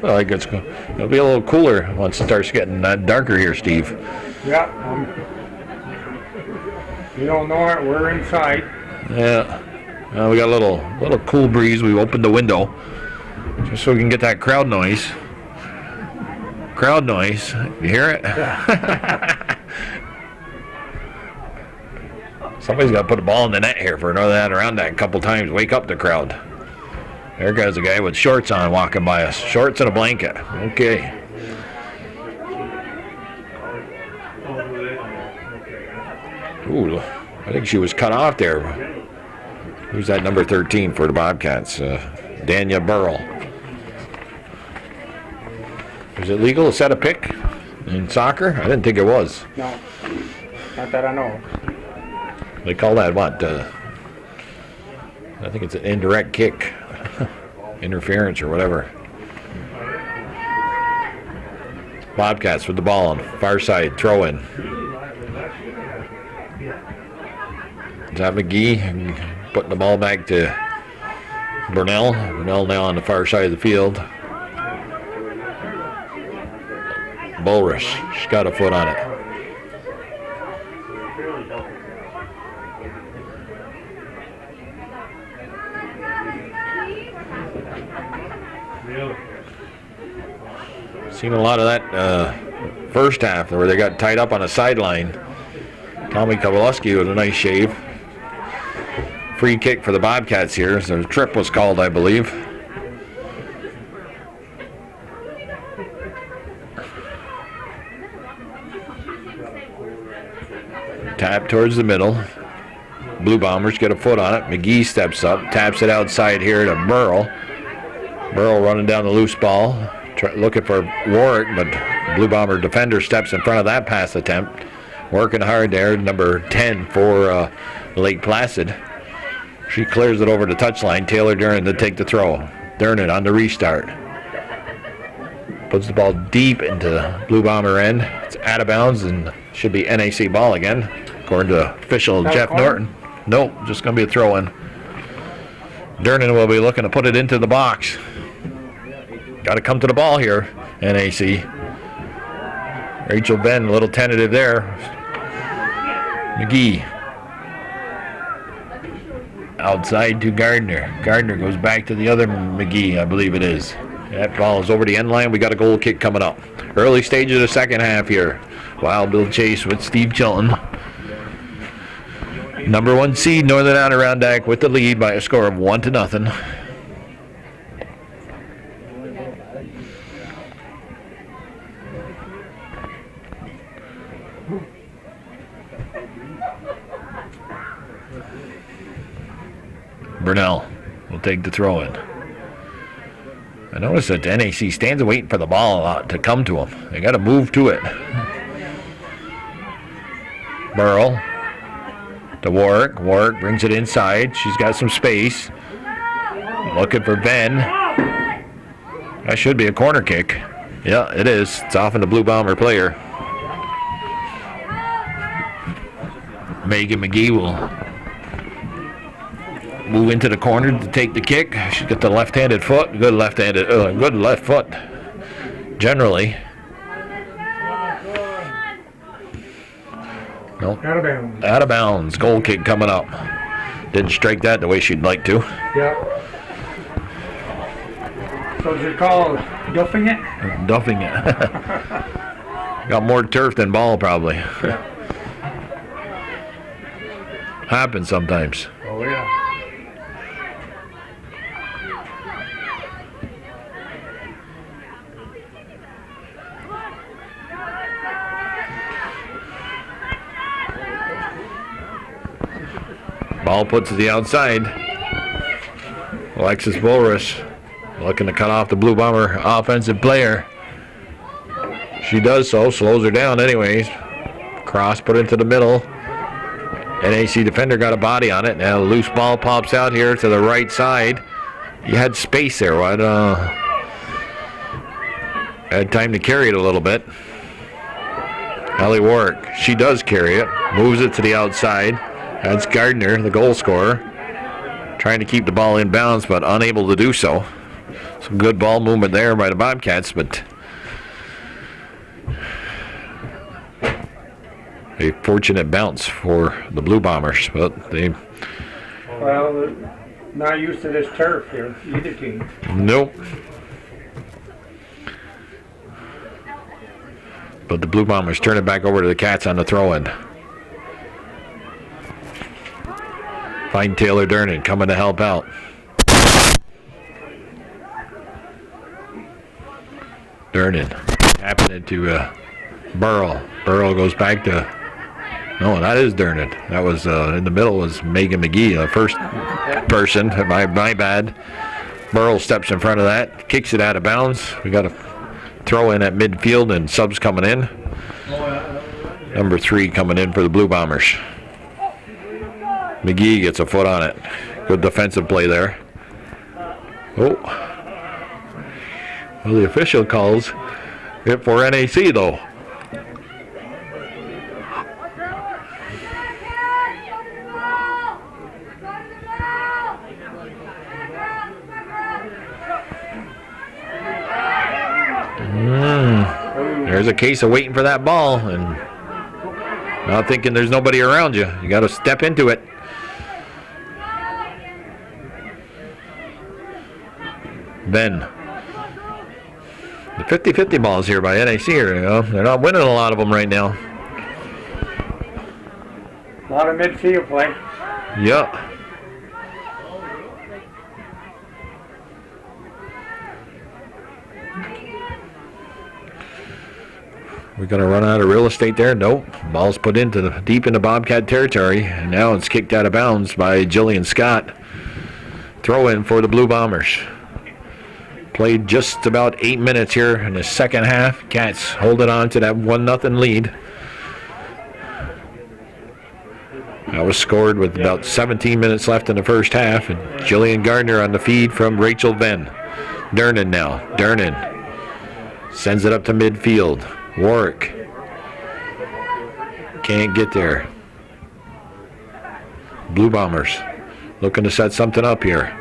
Like it'll be a little cooler once it starts getting darker here, Steve. Yeah. You don't know it, we're inside. Yeah. We got a little cool breeze. We opened the window just so we can get that crowd noise. Crowd noise. You hear it? Yeah. Somebody's got to put a ball in the net here for Northern Adirondack a couple times. Wake up the crowd. There goes a guy with shorts on walking by us. Shorts and a blanket. Okay. Ooh, I think she was cut off there. Who's that number 13 for the Bobcats? Dania Burrell. Is it legal to set a pick in soccer? I didn't think it was. No, not that I know. They call that what? I think it's an indirect kick. Interference or whatever. Bobcats with the ball on far side, throw in. Is that McGee putting the ball back to Burnell? Burnell now on the far side of the field. Bulrus, she's got a foot on it. Seen a lot of that first half where they got tied up on a sideline. Tommy Kowalski with a nice shave. Free kick for the Bobcats here. So the trip was called, I believe. Tap towards the middle. Blue Bombers get a foot on it. McGee steps up, taps it outside here to Burl. Burl running down the loose ball, looking for Warwick, but Blue Bomber defender steps in front of that pass attempt. Working hard there, number 10 for Lake Placid. She clears it over the touchline. Taylor Durnan to take the throw. Durnan on the restart. Puts the ball deep into Blue Bomber end. It's out of bounds and should be NAC ball again, according to official Jeff Norton. Nope, just going to be a throw-in. Durnan will be looking to put it into the box. Got to come to the ball here, NAC. Rachel Ben, a little tentative there. McGee. Outside to Gardner. Gardner goes back to the other McGee, I believe it is. That ball is over the end line. We got a goal kick coming up. Early stage of the second half here. Wild Bill Chase with Steve Chilton. Number 1 seed Northern Adirondack with the lead by a score of 1-0. Burnell will take the throw in. I noticed that the NAC stands waiting for the ball a lot to come to them. They got to move to it. Burl to Warwick. Warwick brings it inside. She's got some space. Looking for Ben. That should be a corner kick. Yeah, it is. It's off in the Blue Bomber player. Megan McGee will move into the corner to take the kick. She's got the left-handed foot. Good left foot. Generally. Nope. Out of bounds. Out of bounds. Goal kick coming up. Didn't strike that the way she'd like to. Yep. So is it called duffing it? Duffing it. Got more turf than ball probably. Yeah. Happens sometimes. Oh yeah. Ball put to the outside. Alexis Bulrus looking to cut off the Blue Bomber offensive player. She does so, slows her down anyways. Cross put into the middle. NAC defender got a body on it. Now a loose ball pops out here to the right side. You had space there. Had time to carry it a little bit. Ellie Warwick, she does carry it. Moves it to the outside. That's Gardner, the goal scorer, trying to keep the ball in bounds, but unable to do so. Some good ball movement there by the Bobcats, but a fortunate bounce for the Blue Bombers. But they not used to this turf here, either team. Nope. But the Blue Bombers turn it back over to the Cats on the throw-in. Find Taylor Durnan coming to help out. Durnan tapping it to Burl. Burl goes back to... No, that is Durnan. That was in the middle was Megan McGee, the first person. My bad. Burl steps in front of that, kicks it out of bounds. We got a throw in at midfield and subs coming in. Number 3 coming in for the Blue Bombers. McGee gets a foot on it. Good defensive play there. Oh. Well, the official calls it for NAC, though. There's a case of waiting for that ball and not thinking there's nobody around you. You got to step into it. Ben. The 50-50 balls here by NAC here, you know. They're not winning a lot of them right now. A lot of midfield play. Yep. We going to run out of real estate there? Nope. Ball's put deep into Bobcat territory, and now it's kicked out of bounds by Jillian Scott. Throw in for the Blue Bombers. Played just about 8 minutes here in the second half. Cats holding on to that 1-0 lead. That was scored with about 17 minutes left in the first half. And Jillian Gardner on the feed from Rachel Venn. Dernan now. Dernan sends it up to midfield. Warwick can't get there. Blue Bombers looking to set something up here.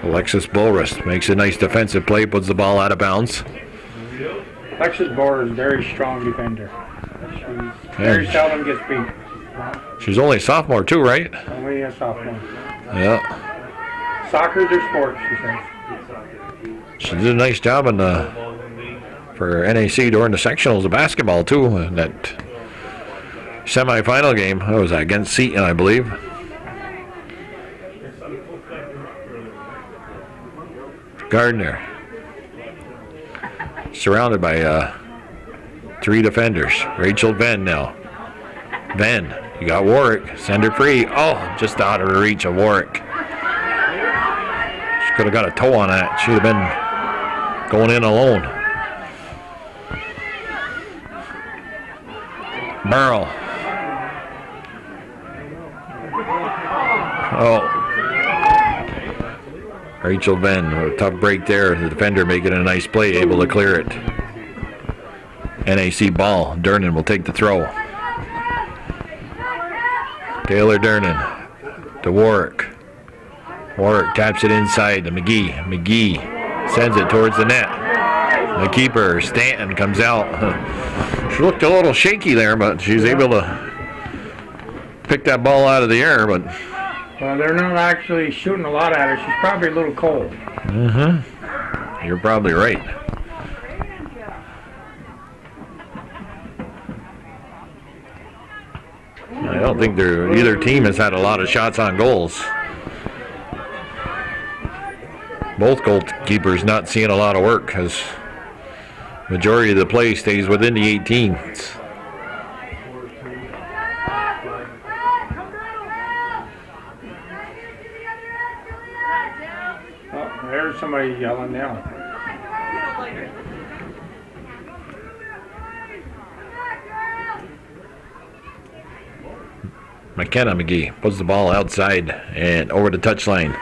Alexis Bulrus makes a nice defensive play, puts the ball out of bounds. Alexis Bulrus is a very strong defender. She very seldom gets beat. She's only a sophomore too, right? Only a sophomore. Yeah. Soccer's her sport, she says. She did a nice job for NAC during the sectionals of basketball too. In that semifinal game, that was against Seton, I believe. Gardner surrounded by 3 defenders. Rachel Venn now. Venn, you got Warwick. Send her free. Oh, just out of the reach of Warwick. She could have got a toe on that. She'd have been going in alone. Merle. Oh. Rachel Venn, a tough break there. The defender making a nice play, able to clear it. NAC ball. Dernan will take the throw. Taylor Dernan to Warwick. Warwick taps it inside to McGee. McGee sends it towards the net. The keeper, Stanton, comes out. She looked a little shaky there, but she's able to pick that ball out of the air. But they're not actually shooting a lot at her. She's probably a little cold. Mm-hmm. You're probably right. I don't think either team has had a lot of shots on goals. Both goalkeepers not seeing a lot of work because majority of the play stays within the 18. Oh, there's somebody yelling now. McKenna McGee puts the ball outside and over the touchline.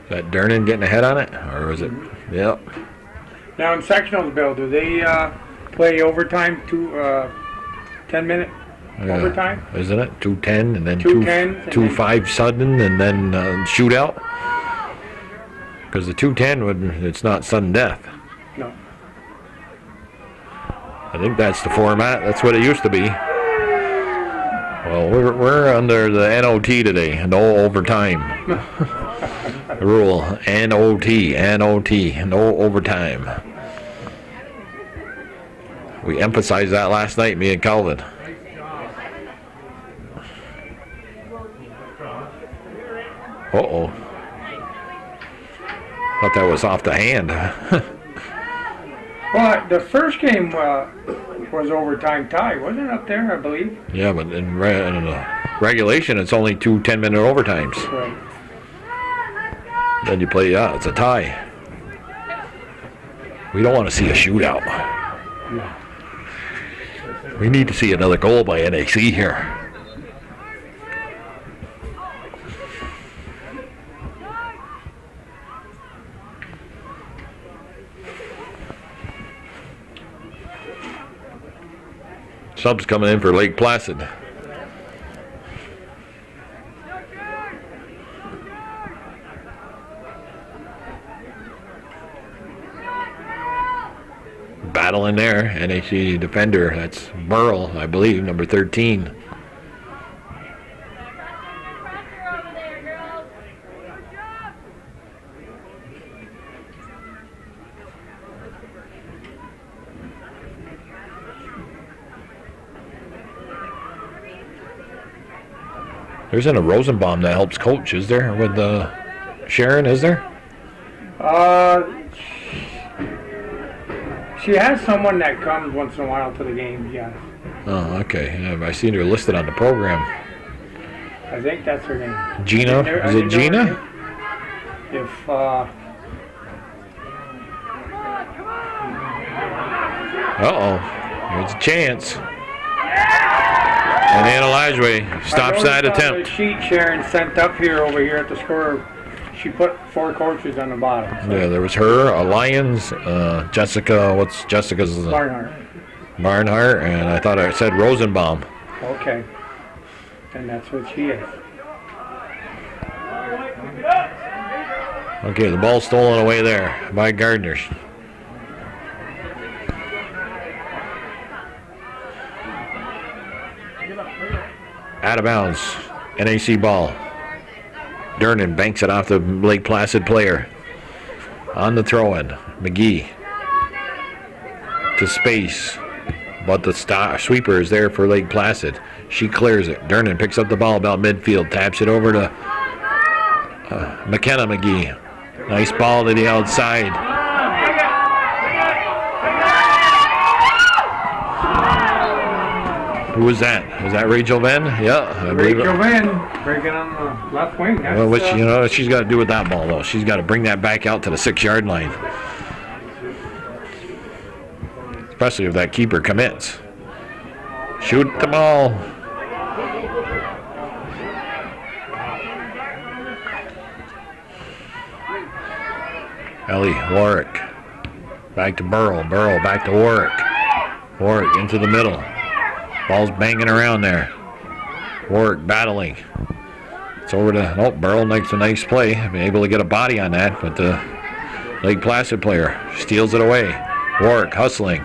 Is that Dernan getting ahead on it? Or was it? Yep. Now in sectionals, Bill, do they play overtime 10-minute overtime? Isn't it? 2:10 and then 2:10 2:5 sudden and then shootout? Because the 2:10 it's not sudden death. No. I think that's the format. That's what it used to be. Well, we're under the NOT today. No overtime. The rule. NOT. No overtime. We emphasized that last night, me and Calvin. Uh-oh. Thought that was off the hand. Well, the first game was overtime tie, wasn't it, up there, I believe? Yeah, but in regulation, it's only 2 10-minute overtimes. Right. Then you play, it's a tie. We don't want to see a shootout. Yeah. We need to see another goal by NAC here. Subs coming in for Lake Placid. Battling there, NAC defender, that's Merle, I believe, number 13. There isn't a Rosenbaum that helps coach, is there? With Sharon, is there? She has someone that comes once in a while to the games, yes. Oh, okay. Yeah, I seen her listed on the program. I think that's her name. Gina? Is it Gina? If, Uh-oh. There's a chance. And Anna Lajway stops that attempt. The sheet Sharon sent up here over here at the score, she put 4 coaches on the bottom. So. Yeah, there was her, Lyons, Jessica, what's Jessica's? Barnhart, and I thought I said Rosenbaum. Okay. And that's what she is. Okay, the ball stolen away there by Gardners. Out of bounds. NAC ball. Durnan banks it off the Lake Placid player. On the throw-in. McGee. To space. But the sweeper is there for Lake Placid. She clears it. Durnan picks up the ball about midfield. Taps it over to McKenna McGee. Nice ball to the outside. Who was that? Was that Rachel Venn? Yeah, I believe it. Rachel Venn breaking on the left wing. Well, which she's got to do with that ball though. She's got to bring that back out to the 6-yard line, especially if that keeper commits. Shoot the ball. Ellie Warwick back to Burrow. Burrow back to Warwick. Warwick into the middle. Ball's banging around there. Warwick battling. It's over to Burrow makes a nice play. Able to get a body on that, but the Lake Placid player steals it away. Warwick hustling.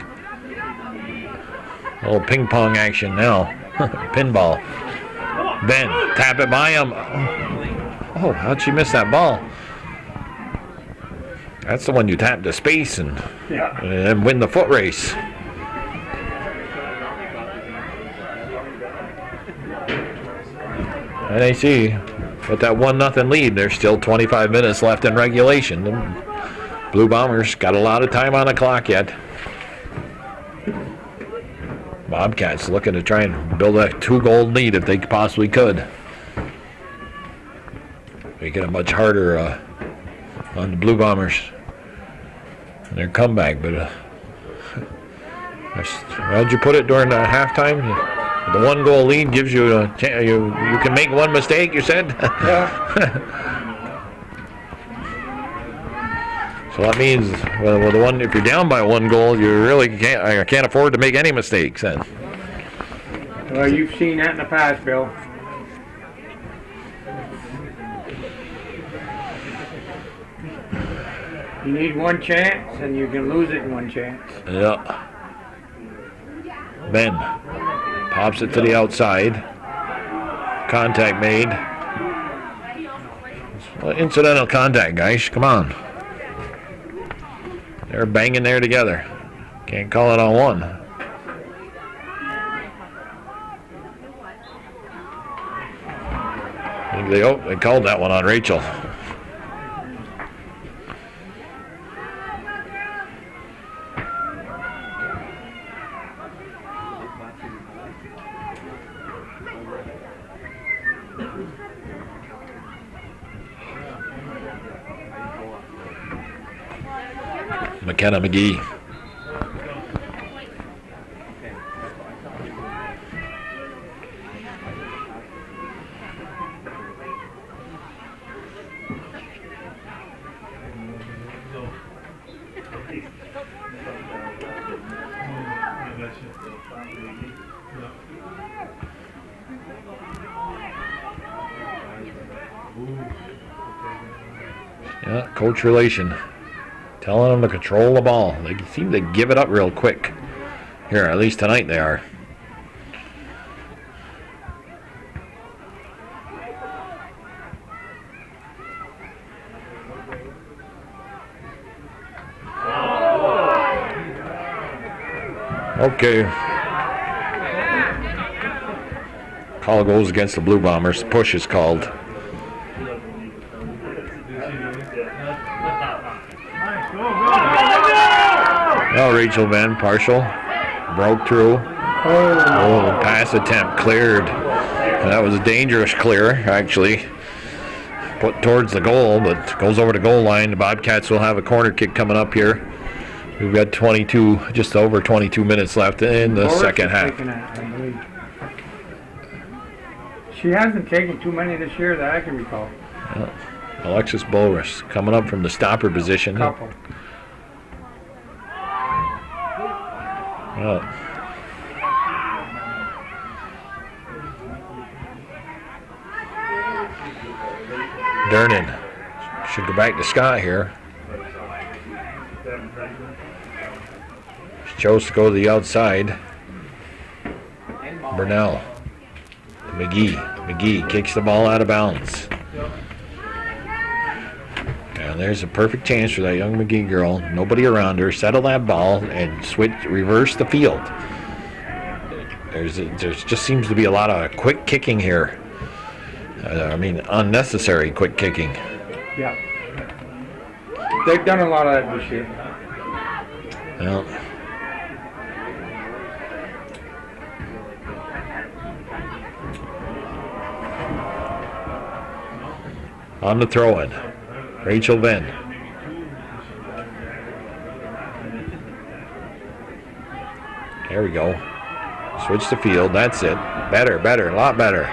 A little ping pong action now. Pinball. Ben, tap it by him. Oh, how'd she miss that ball? That's the one you tap to space and win the foot race. NAC with that 1-0 lead. There's still 25 minutes left in regulation. The Blue Bombers got a lot of time on the clock yet. Bobcats looking to try and build a 2-goal lead if they possibly could. Make it a much harder on the Blue Bombers and their comeback. But how'd you put it during the halftime? The 1-goal lead gives you a chance. You can make one mistake, you said? Yeah. So that means, well, the one, if you're down by 1 goal, you really can't afford to make any mistakes then. Well, you've seen that in the past, Bill. You need one chance, and you can lose it in one chance. Yeah. Ben pops it to the outside. Contact made. Incidental contact, guys. Come on. They're banging there together. Can't call it on one. I think they called that one on Rachel. McKenna McGee. Yeah, coach relation. Telling them to control the ball. They seem to give it up real quick. Here, at least tonight they are. Okay. Call goes against the Blue Bombers. Push is called. Oh, Rachel Venn, partial. Broke through. Oh, pass attempt cleared. And that was a dangerous clear, actually. Put towards the goal, but goes over the goal line. The Bobcats will have a corner kick coming up here. We've got just over 22 minutes left in the second half. She hasn't taken too many this year that I can recall. Alexis Bulrus coming up from the stopper position. Couple. Dernan should go back to Scott here. She chose to go to the outside. Burnell. McGee kicks the ball out of bounds. And there's a perfect chance for that young McGee girl. Nobody around her. Settle that ball and reverse the field. There just seems to be a lot of quick kicking here. Unnecessary quick kicking. Yeah. They've done a lot of that this year. Well. On the throw-in, Rachel Venn. There we go. Switch the field. That's it. Better, a lot better.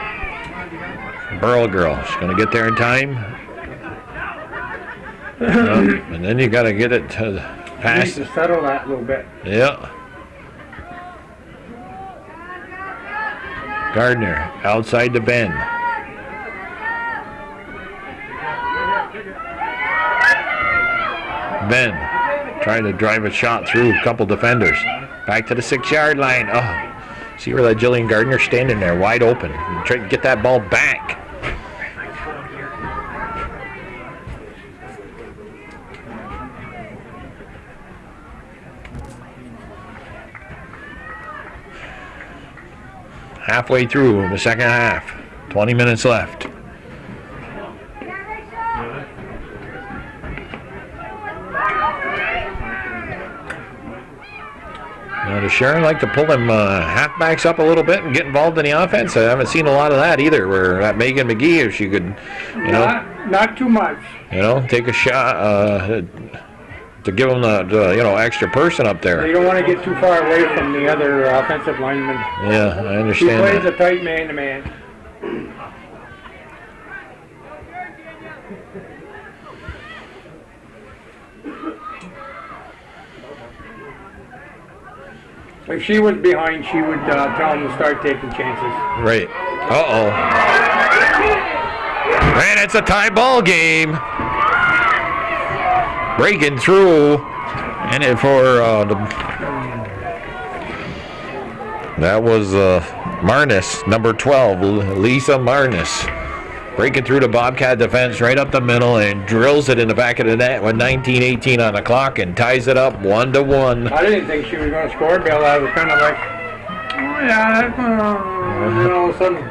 Burl girl. She's going to get there in time. And then you got to get it to pass. You need to settle that a little bit. Yeah. Gardner outside the bend. Ben trying to drive a shot through a couple defenders. Back to the 6-yard line. Oh, see where that Jillian Gardner standing there, wide open. Try to get that ball back. Halfway through the second half. 20 minutes left. Does Sharon like to pull them halfbacks up a little bit and get involved in the offense? I haven't seen a lot of that either. Where that Megan McGee, if she could, not too much. Take a shot to give them the extra person up there. You don't want to get too far away from the other offensive lineman. Yeah, I understand. She plays that. a tight man-to-man. If she was behind, she would tell them to start taking chances. Right. Uh-oh. Man, it's a tie ball game. Breaking through. And it for that was Marnus, number 12, Lisa Marnus. Breaking through the Bobcat defense right up the middle and drills it in the back of the net with 19:18 on the clock and ties it up 1-1. I didn't think she was going to score, Bill. I was kind of like, oh yeah, that's then all of a sudden.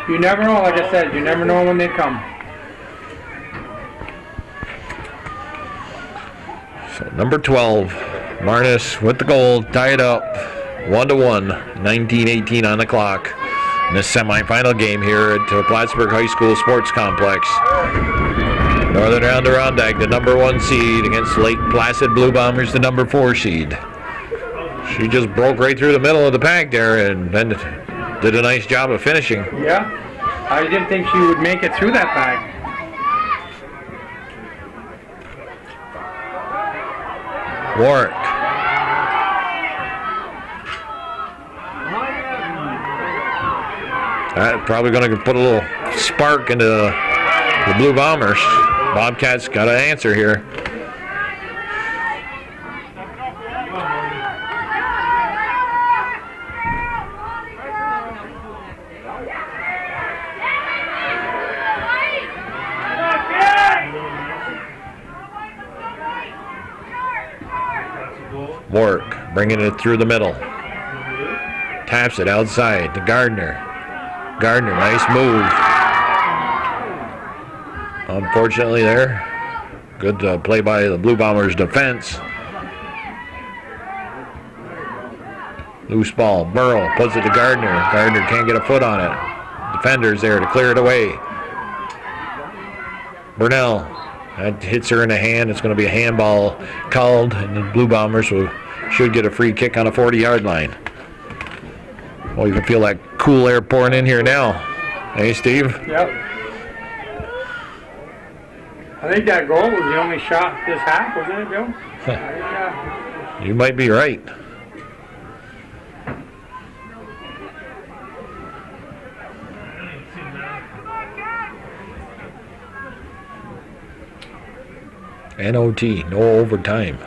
You never know, like I said, you never know when they come. So number 12, Marnus with the goal, tie it up 1-1, 19:18 on the clock. In this semifinal game here at Plattsburgh High School Sports Complex. Northern Adirondack, the number 1 seed, against Lake Placid Blue Bombers, the number 4 seed. She just broke right through the middle of the pack there and then did a nice job of finishing. Yeah, I didn't think she would make it through that pack. Warwick. That's probably going to put a little spark into the Blue Bombers. Bobcats got an answer here. Warwick bringing it through the middle. Taps it outside to Gardner. Gardner, nice move. Unfortunately there, Good play by the Blue Bombers defense. Loose ball. Burrow puts it to Gardner. Gardner can't get a foot on it. Defender's there to clear it away. Burnell. That hits her in the hand. It's going to be a handball called, and the Blue Bombers should get a free kick on the 40-yard line. Well, you can feel that cool air pouring in here now. Hey, Steve? Yep. I think that goal was the only shot this half, wasn't it, Bill? I think, You might be right. NOT, no overtime.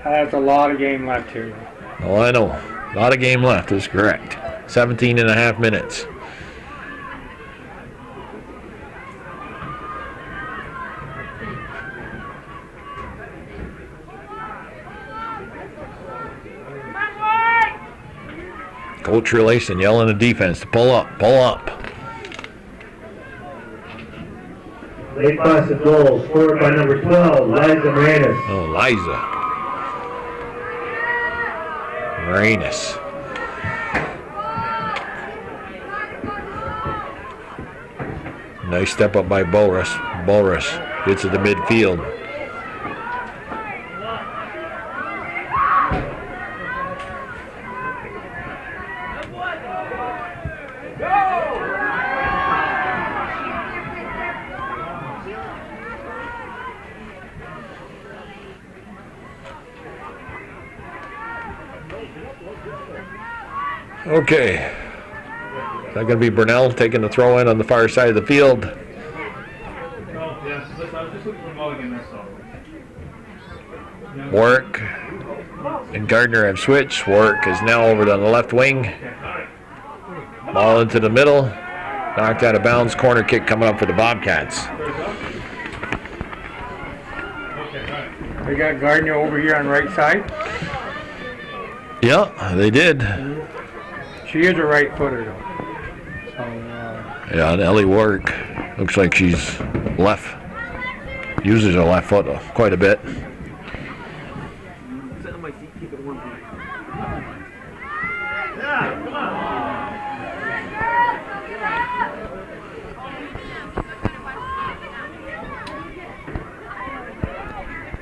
That's a lot of game left here. Oh, I know. A lot of game left is correct. 17 and a half minutes. Coach Relason yelling at defense to pull up, pull up. Late Placid goal scored by number 12, Liza Moranis. Oh, Liza. Moranis. Nice step up by Bulrus. Bulrus gets it to midfield. Okay. Is that going to be Burnell taking the throw in on the far side of the field? Warwick and Gardner have switched. Warwick is now over on the left wing. Ball into the middle. Knocked out of bounds. Corner kick coming up for the Bobcats. They got Gardner over here on right side. Yeah, they did. She is a right footer though. So, Yeah, and Ellie Warwick looks like she's left. Uses her left foot quite a bit.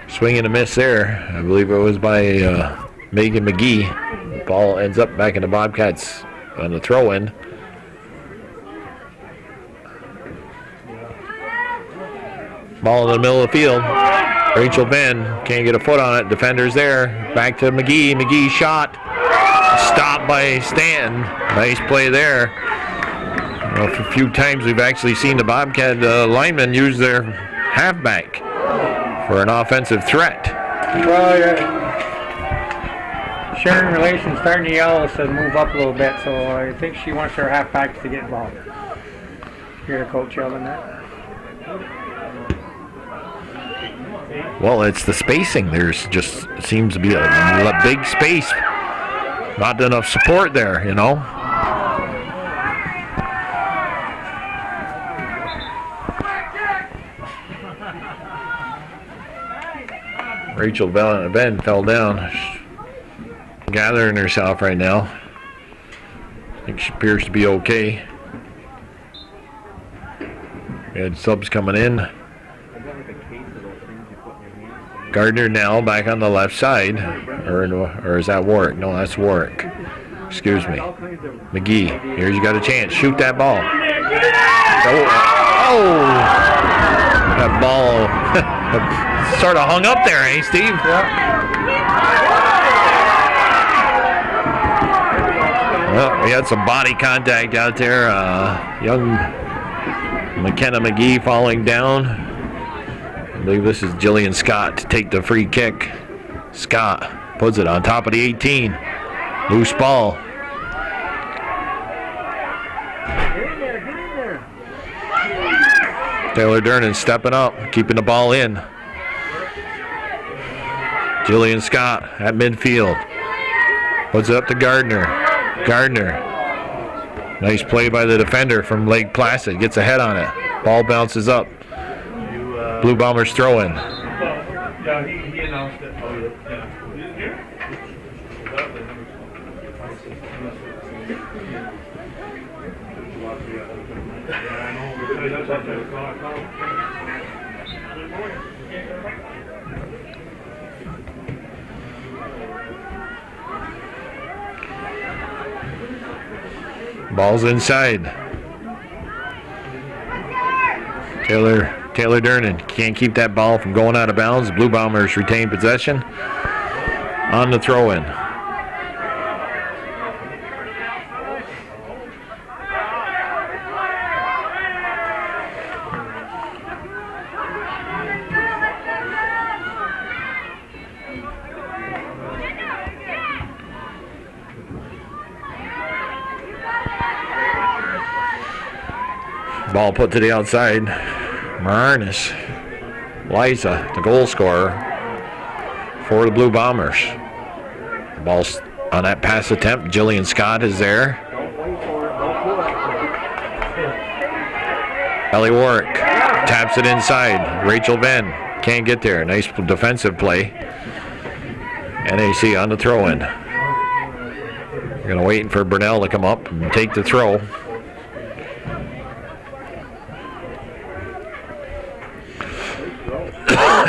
Swing and a miss there. I believe it was by Megan McGee. Ball ends up back in the Bobcats on the throw-in. Ball in the middle of the field. Rachel Ben can't get a foot on it. Defender's there. Back to McGee. McGee shot. Stopped by Stanton. Nice play there. A few times we've actually seen the Bobcat linemen use their halfback for an offensive threat. well, Sharon Relations starting to yell, said move up a little bit, so I think she wants her halfbacks to get involved. Hear the coach yelling that. Well, it's the spacing. There's just seems to be a big space. Not enough support there, you know. Rachel Ben fell down, gathering herself right now. I think she appears to be okay. We had subs coming in. Gardner now back on the left side, or is that Warwick? No, that's Warwick. Excuse me. McGee, here's you got a chance. Shoot that ball. Oh! That ball sort of hung up there, eh, Steve? Well, we had some body contact out there. Young McKenna McGee falling down. I believe this is Jillian Scott to take the free kick. Scott puts it on top of the 18. Loose ball. Taylor Dernan stepping up, keeping the ball in. Jillian Scott at midfield. Puts it up to Gardner. Gardner. Nice play by the defender from Lake Placid. Gets a head on it. Ball bounces up. Blue Bombers throw in. Yeah, he announced it. Oh, yeah. You didn't hear? Ball's inside. Taylor Durnan can't keep that ball from going out of bounds. Blue Bombers retain possession on the throw-in. Ball put to the outside. Marnis. Liza, the goal scorer for the Blue Bombers. Ball's on that pass attempt. Jillian Scott is there. Ellie Warwick taps it inside. Rachel Venn can't get there. Nice defensive play. NAC on the throw-in. We're going to wait for Burnell to come up and take the throw.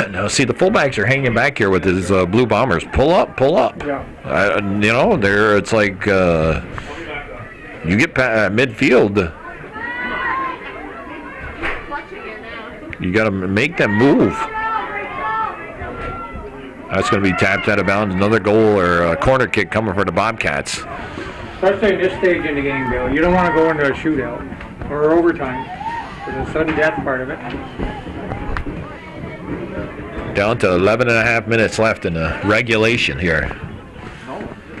Now, see, the fullbacks are hanging back here with his Blue Bombers. Pull up, pull up. Yeah. You know, there it's like you get midfield. You got to make them move. That's going to be tapped out of bounds. Another goal or a corner kick coming for the Bobcats. Especially at this stage in the game, Bill. You don't want to go into a shootout or overtime for the sudden death part of it. Down to 11 and a half minutes left in the regulation here.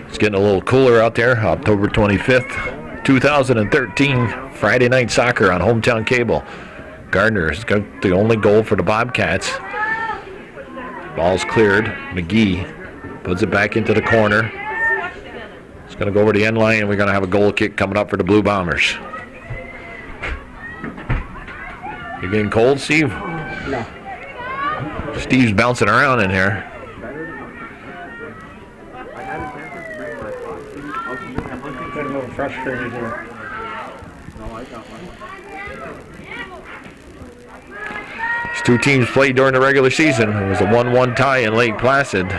It's getting a little cooler out there. October 25th, 2013, Friday night soccer on Hometown Cable. Gardner's got the only goal for the Bobcats. Ball's cleared. McGee puts it back into the corner. It's going to go over the end line, and we're going to have a goal kick coming up for the Blue Bombers. You getting cold, Steve? No. Steve's bouncing around in here. Got a little frustrated here. These two teams played during the regular season. It was a 1-1 tie in Lake Placid.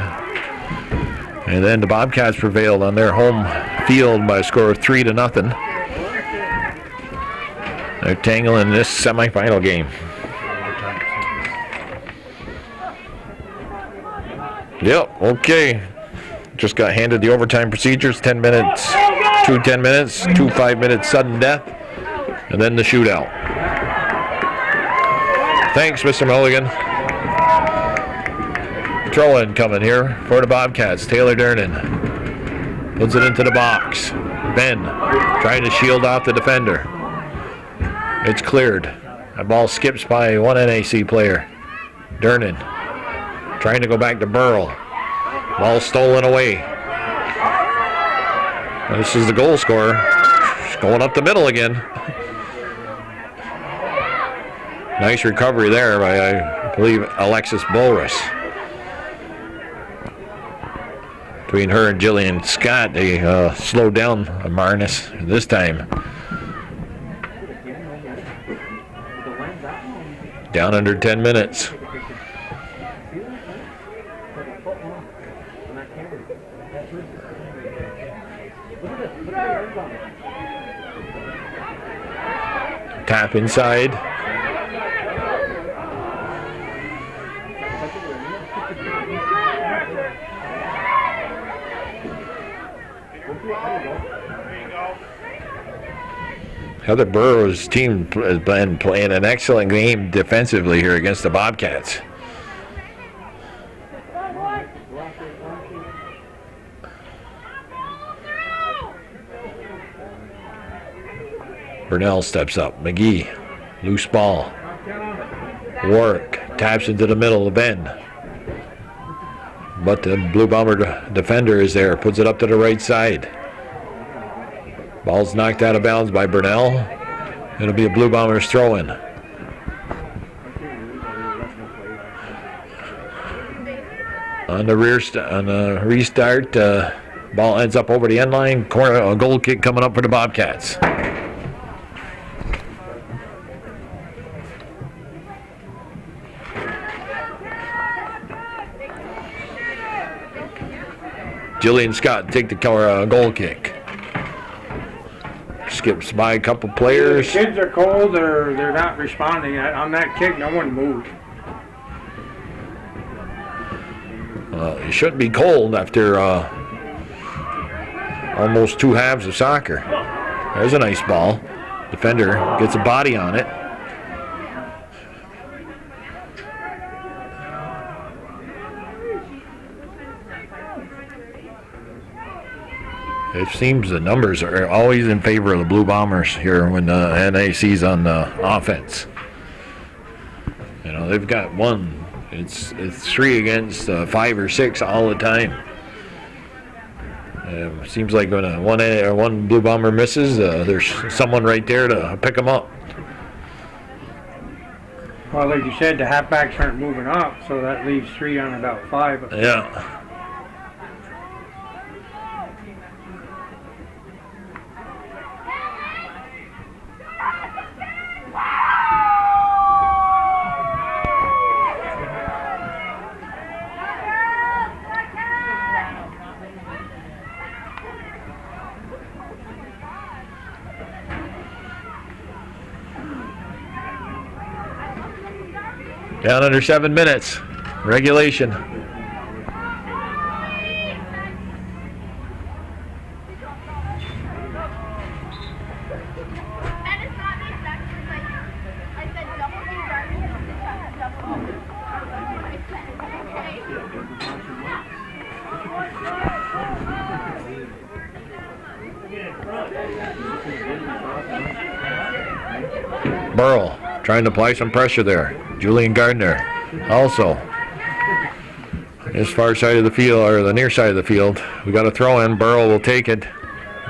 And then the Bobcats prevailed on their home field by a score of 3-0. They're tangling this semifinal game. Yep, okay. Just got handed the overtime procedures. 10 minutes, 2 10 minutes, 2 5-minute sudden death, and then the shootout. Thanks, Mr. Mulligan. Throw-in coming here for the Bobcats. Taylor Durnan puts it into the box. Ben trying to shield off the defender. It's cleared. That ball skips by one NAC player. Durnan trying to go back to Burl. Ball stolen away. This is the goal scorer. She's going up the middle again. Nice recovery there by, I believe, Alexis Bulrus. Between her and Jillian Scott, they slowed down Marnis this time. Down under 10 minutes. Tap inside. Heather Burrow's team has been playing an excellent game defensively here against the Bobcats. Burnell steps up. McGee, loose ball. Warwick taps into the middle of the bend. But the Blue Bomber defender is there, puts it up to the right side. Ball's knocked out of bounds by Burnell. It'll be a Blue Bombers throw-in. On the restart, ball ends up over the end line. Corner, a goal kick coming up for the Bobcats. Jillian Scott take the goal kick. Skips by a couple players. The kids are cold or they're not responding. On that kick, no one moved. You shouldn't be cold after almost 2 halves of soccer. There's a nice ball. Defender gets a body on it. It seems the numbers are always in favor of the Blue Bombers here when the NAC's on the offense. You know, they've got one. It's 3 against 5 or 6 all the time. Seems like when one Blue Bomber misses, there's someone right there to pick them up. Well, like you said, the halfbacks aren't moving up, so that leaves 3 on about 5. Yeah. Down under 7 minutes. Regulation. Burl trying to apply some pressure there. Julian Gardner also. This far side of the field, or the near side of the field. We got a throw in. Burl will take it.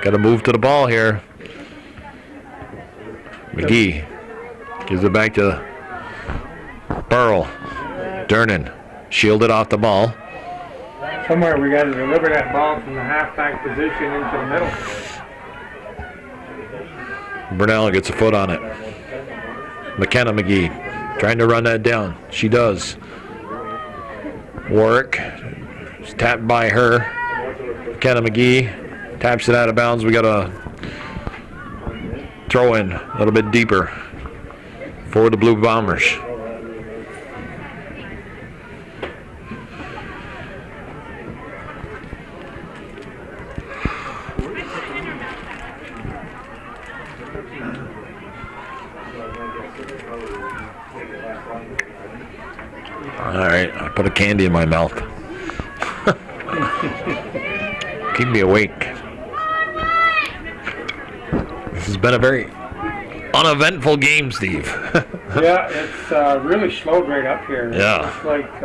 Got to move to the ball here. McGee gives it back to Burl. Dernan shielded off the ball. Somewhere we got to deliver that ball from the halfback position into the middle. Burnell gets a foot on it. McKenna McGee trying to run that down. She does. Warwick is tapped by her. McKenna McGee taps it out of bounds. We got a throw in a little bit deeper for the Blue Bombers. All right, I put a candy in my mouth. Keep me awake. This has been a very uneventful game, Steve. Yeah, it's really slowed right up here. Yeah. It's like...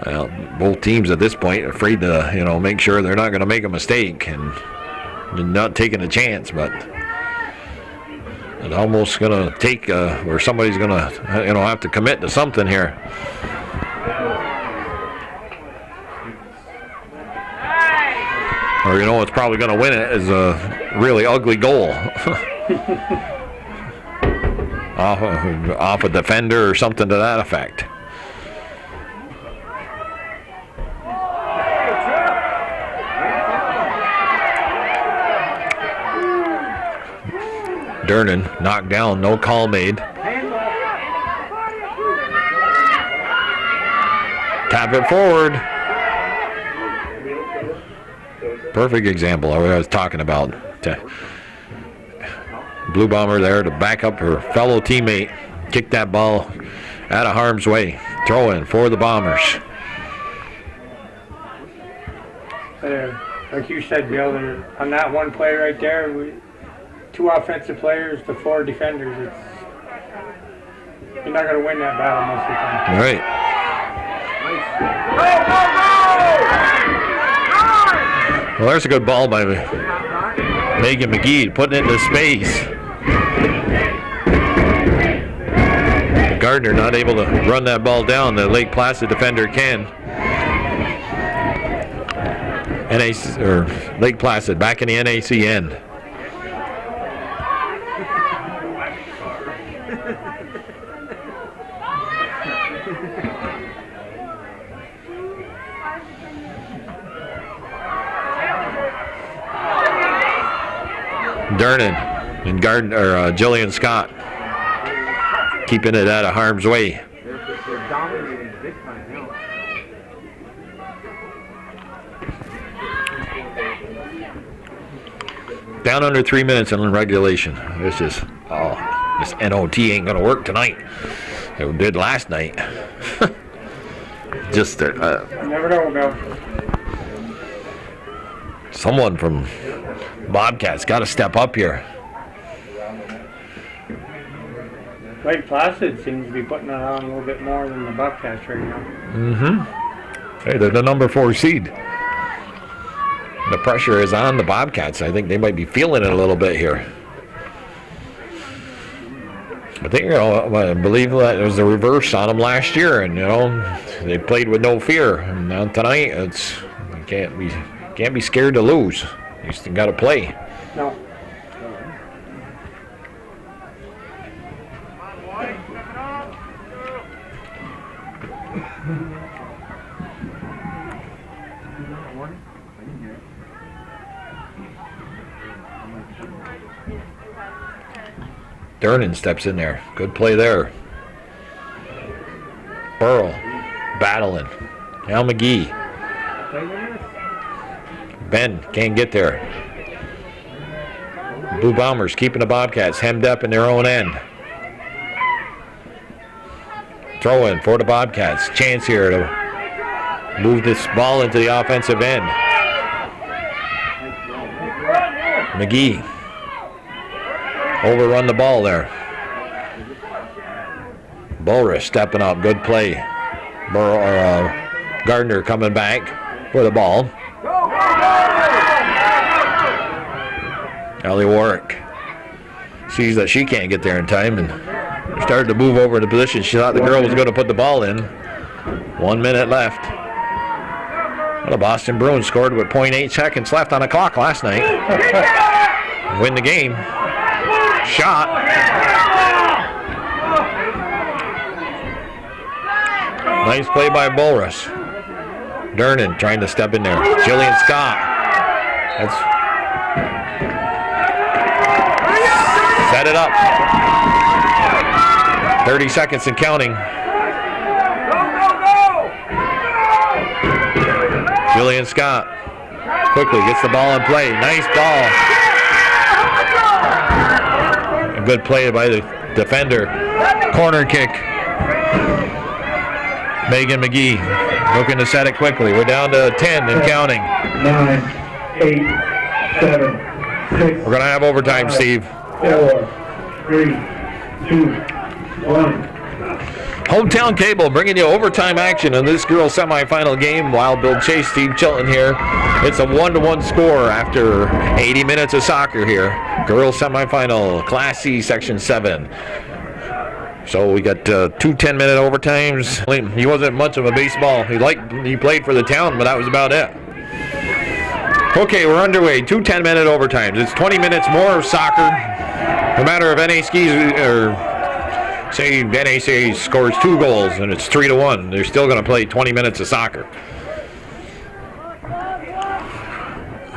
Well, both teams at this point are afraid to, make sure they're not going to make a mistake and not taking a chance, but it's almost going to take where somebody's going to, have to commit to something here. Or what's probably going to win it is a really ugly goal. off a defender or something to that effect. Dernan knocked down, no call made. Tap it forward. Perfect example of what I was talking about. Blue Bomber there to back up her fellow teammate. Kick that ball out of harm's way. Throw in for the Bombers. Like you said, Bill, on that one play right there, 2 offensive players to 4 defenders. You're not going to win that battle most of the time. All right. Well, there's a good ball by Megan McGee, putting it into space. Gardner not able to run that ball down. The Lake Placid defender can. NAC, or Lake Placid back in the NAC end. Dernan and Gardner, or Jillian Scott, keeping it out of harm's way. They're dominating big time now. Down under 3 minutes in regulation. This is, this NOT ain't gonna work tonight. It did last night. Just Never know, Bill. someone from Bobcats got to step up here. Lake Placid seems to be putting it on a little bit more than the Bobcats right now. Mm-hmm. Hey, they're the number 4 seed. The pressure is on the Bobcats. I think they might be feeling it a little bit here. I think, I believe that it was the reverse on them last year, and they played with no fear. And now tonight, you can't be scared to lose. You still got to play. No. Dernan steps in there. Good play there. Burl battling. Al McGee. Ben can't get there. Blue Bombers keeping the Bobcats hemmed up in their own end. Throw in for the Bobcats. Chance here to move this ball into the offensive end. McGee. Overrun the ball there. Bulrus stepping up. Good play. Gardner coming back for the ball. Ellie Warwick sees that she can't get there in time and started to move over into position. She thought the girl was going to put the ball in. 1 minute left. Well, the Boston Bruins scored with 0.8 seconds left on the clock last night. Win the game. Shot. Nice play by Bulrus. Dernan trying to step in there. Jillian Scott. Set it up. 30 seconds and counting. Jillian Scott quickly gets the ball in play. Nice ball. A good play by the defender. Corner kick. Megan McGee looking to set it quickly. We're down to 10 and counting. 9, 8, 7, 6. We're going to have overtime, 5, Steve. 4, 3, 2, 1. Hometown Cable bringing you overtime action in this girls semifinal game. Wild Bill Chase, Steve Chilton here. It's a 1-1 score after 80 minutes of soccer here. Girls semifinal, Class C, Section 7. So we got 2 10-minute overtimes. He wasn't much of a baseball. He played for the town, but that was about it. Okay, we're underway. 2 10-minute overtimes. It's 20 minutes more of soccer. No matter if NAC or say NAC scores 2 goals and it's 3-1, they're still going to play 20 minutes of soccer.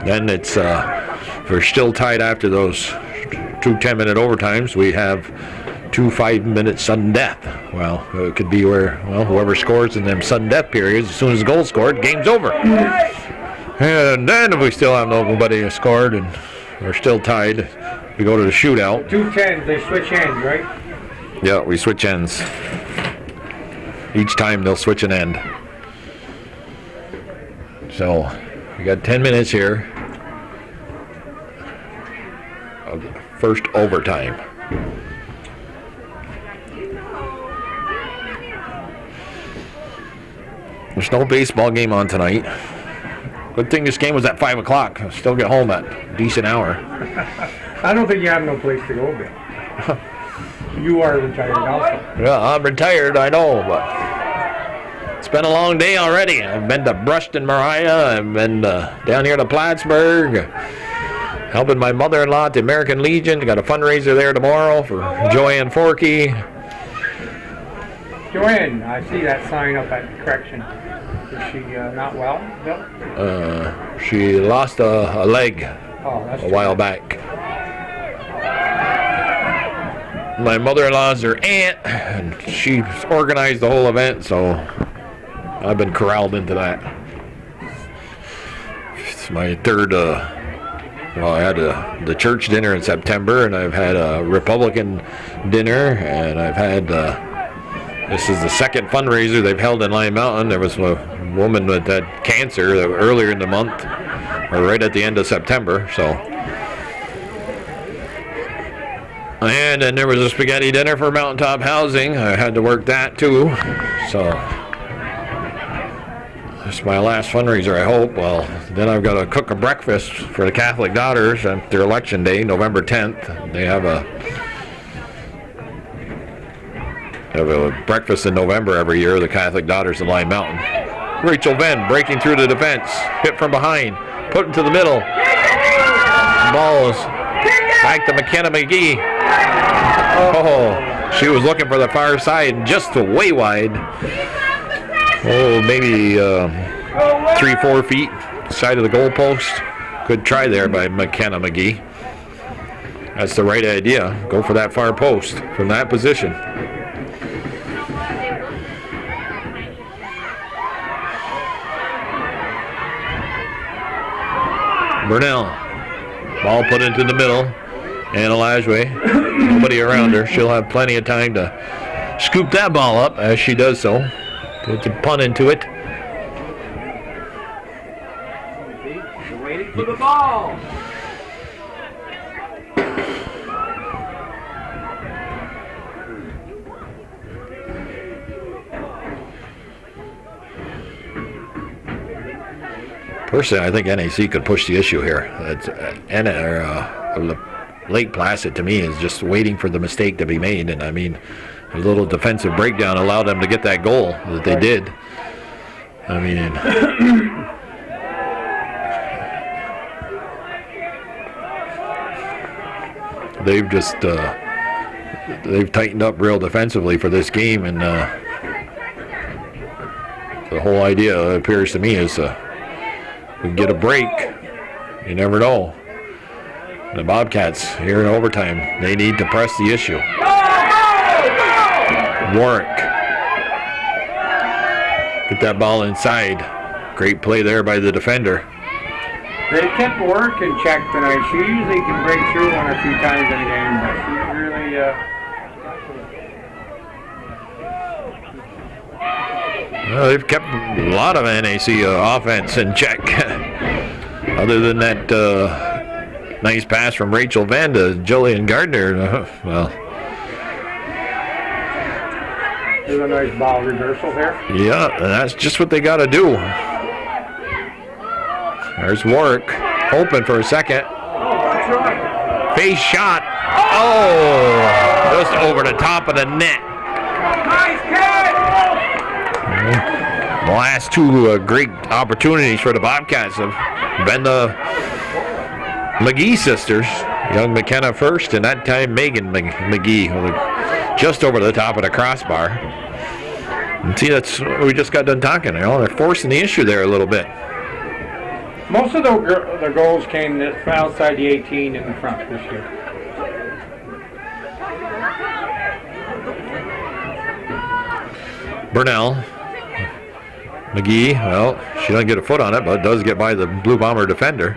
Then it's we're still tied after those 2 10-minute overtimes. We have 2 5-minute sudden death. Well, it could be where whoever scores in them sudden death periods, as soon as the goal's scored, game's over. And then if we still have nobody scored and we're still tied, we go to the shootout. 2 10s, they switch ends, right? Yeah, we switch ends. Each time they'll switch an end. So we got 10 minutes here of first overtime. There's no baseball game on tonight. Good thing this game was at 5 o'clock. I'll still get home at a decent hour. I don't think you have no place to go, Bill. You are retired also. Yeah, I'm retired, I know, but it's been a long day already. I've been to Bruston, Mariah. I've been down here to Plattsburgh, helping my mother-in-law at the American Legion. Got a fundraiser there tomorrow for Joanne Forkey. Joanne, I see that sign up at correction. Is she not well, Bill? She lost a leg That's a while back. My mother-in-law's her aunt, and she's organized the whole event, so I've been corralled into that. It's my third, I had the church dinner in September, and I've had a Republican dinner, and I've had, this is the second fundraiser they've held in Lime Mountain. There was a woman that had cancer earlier in the month, or right at the end of September, so. And then there was a spaghetti dinner for Mountaintop Housing. I had to work that too. So this is my last fundraiser, I hope. Well, then I've got to cook a breakfast for the Catholic Daughters at their election day, November 10th. They have a breakfast in November every year, the Catholic Daughters of Lime Mountain. Rachel Venn breaking through the defense. Hit from behind. Put into the middle. Balls back to McKenna McGee. Oh, she was looking for the far side, just way wide. Oh, maybe 3-4 feet side of the goalpost. Good try there by McKenna McGee. That's the right idea. Go for that far post from that position. Burnell. Ball put into the middle. Anna Lajwe, nobody around her. She'll have plenty of time to scoop that ball up as she does so. Puts a punt into it. Waiting for the ball. Personally, I think NAC could push the issue here. Lake Placid, to me, is just waiting for the mistake to be made. And, I mean, a little defensive breakdown allowed them to get that goal that they did. I mean, they've just they've tightened up real defensively for this game. And the whole idea, it appears to me, is we can get a break. You never know. The Bobcats here in overtime, they need to press the issue. Warwick. Get that ball inside. Great play there by the defender. They kept Warwick in check tonight. She usually can break through one or two times in a game, but she's really... Well, they've kept a lot of NAC offense in check. Other than that nice pass from Rachel Van to Jillian Gardner. Well, there's a nice ball reversal there. Yeah, that's just what they got to do. There's Warwick, open for a second. Face shot. Oh, just over the top of the net. Nice catch! The last two great opportunities for the Bobcats have been the McGee sisters. Young McKenna first, and that time Megan McGee, just over the top of the crossbar. And see, that's we just got done talking. You know, they're forcing the issue there a little bit. Most of the goals came from outside the 18 in the front this year. Burnell. McGee, well, she doesn't get a foot on it, but does get by the Blue Bomber defender.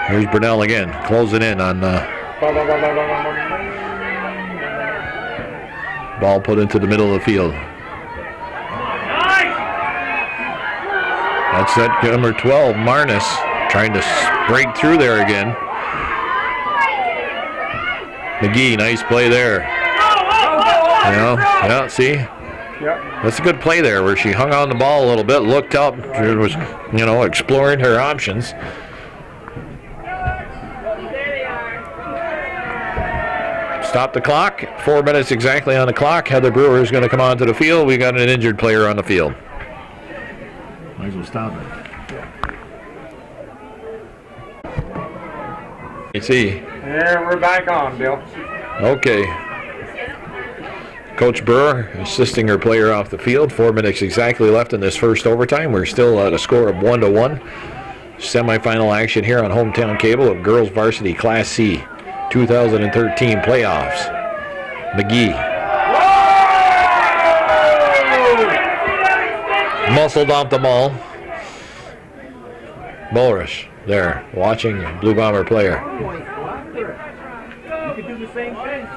Here's Burnell again, closing in on ball put into the middle of the field. That's that number 12, Marnus, trying to break through there again. McGee, nice play there. Yeah, see? Yep. That's a good play there where she hung on the ball a little bit, looked up, was, exploring her options. stop the clock. 4 minutes exactly on the clock. Heather Brewer is going to come onto the field. We got an injured player on the field. Might as well stop it. Let's see. There, we're back on, Bill. Okay. Coach Brewer assisting her player off the field. 4 minutes exactly left in this first overtime. We're still at a score of 1-1. Semifinal action here on Hometown Cable of Girls Varsity Class C 2013 playoffs. McGee. Muscled off the ball. Bulrus there watching Blue Bomber player. You could do the same thing.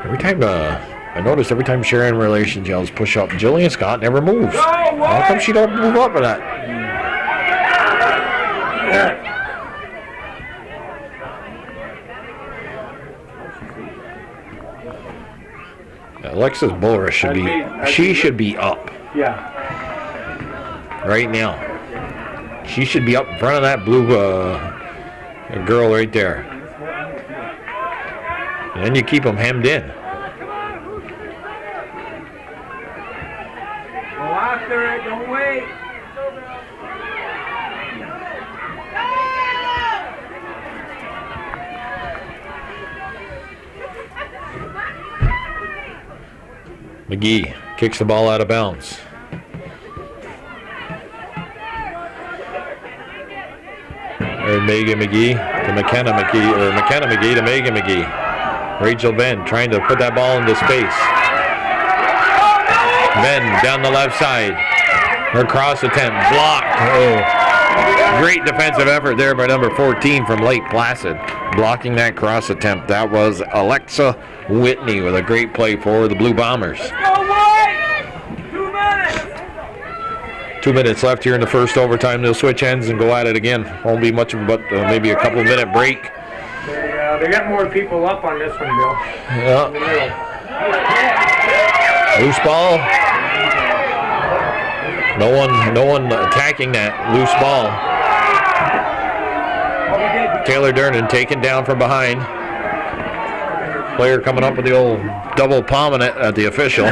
Every time, I noticed every time Sharon Relations yells push up, Jillian Scott never moves. How come she don't move up for that? Alexis Bulrus should be up. Yeah. Right now. She should be up in front of that blue girl right there. And then you keep them hemmed in. Go after it, don't wait. McGee kicks the ball out of bounds. There's Megan McGee to McKenna McGee, or McKenna McGee to Megan McGee. Rachel Venn trying to put that ball into space. Venn down the left side. Her cross attempt blocked. Oh. Great defensive effort there by number 14 from Lake Placid. Blocking that cross attempt. That was Alexa Whitney with a great play for the Blue Bombers. 2 minutes left here in the first overtime. They'll switch ends and go at it again. Won't be much of but maybe a couple minute break. They got more people up on this one, Bill. Yeah. Loose ball. No one attacking that loose ball. Taylor Durnan taken down from behind. Player coming up with the old double palm at the official.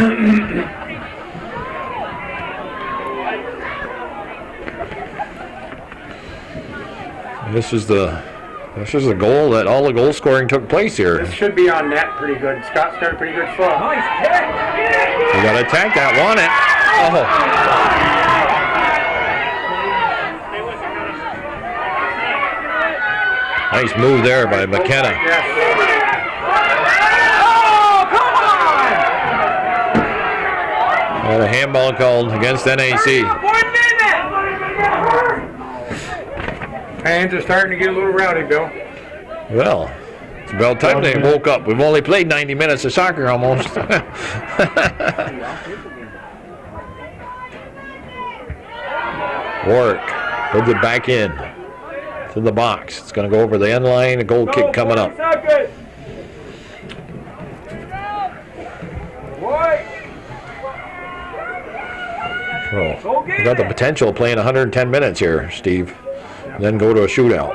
This is the goal that all the goal scoring took place here. This should be on net pretty good. Scott's got a pretty good foot. Nice hit. You got to attack that. Want it. Oh. Nice move there by McKenna. Yes. Oh, come on! And a handball called against NAC. 1 minute! Fans are starting to get a little rowdy, Bill. Well, it's about time they woke up. We've only played 90 minutes of soccer almost. Warwick puts it back in to the box. It's going to go over the end line. A goal kick coming up. So, we got the potential of playing 110 minutes here, Steve. Then go to a shootout.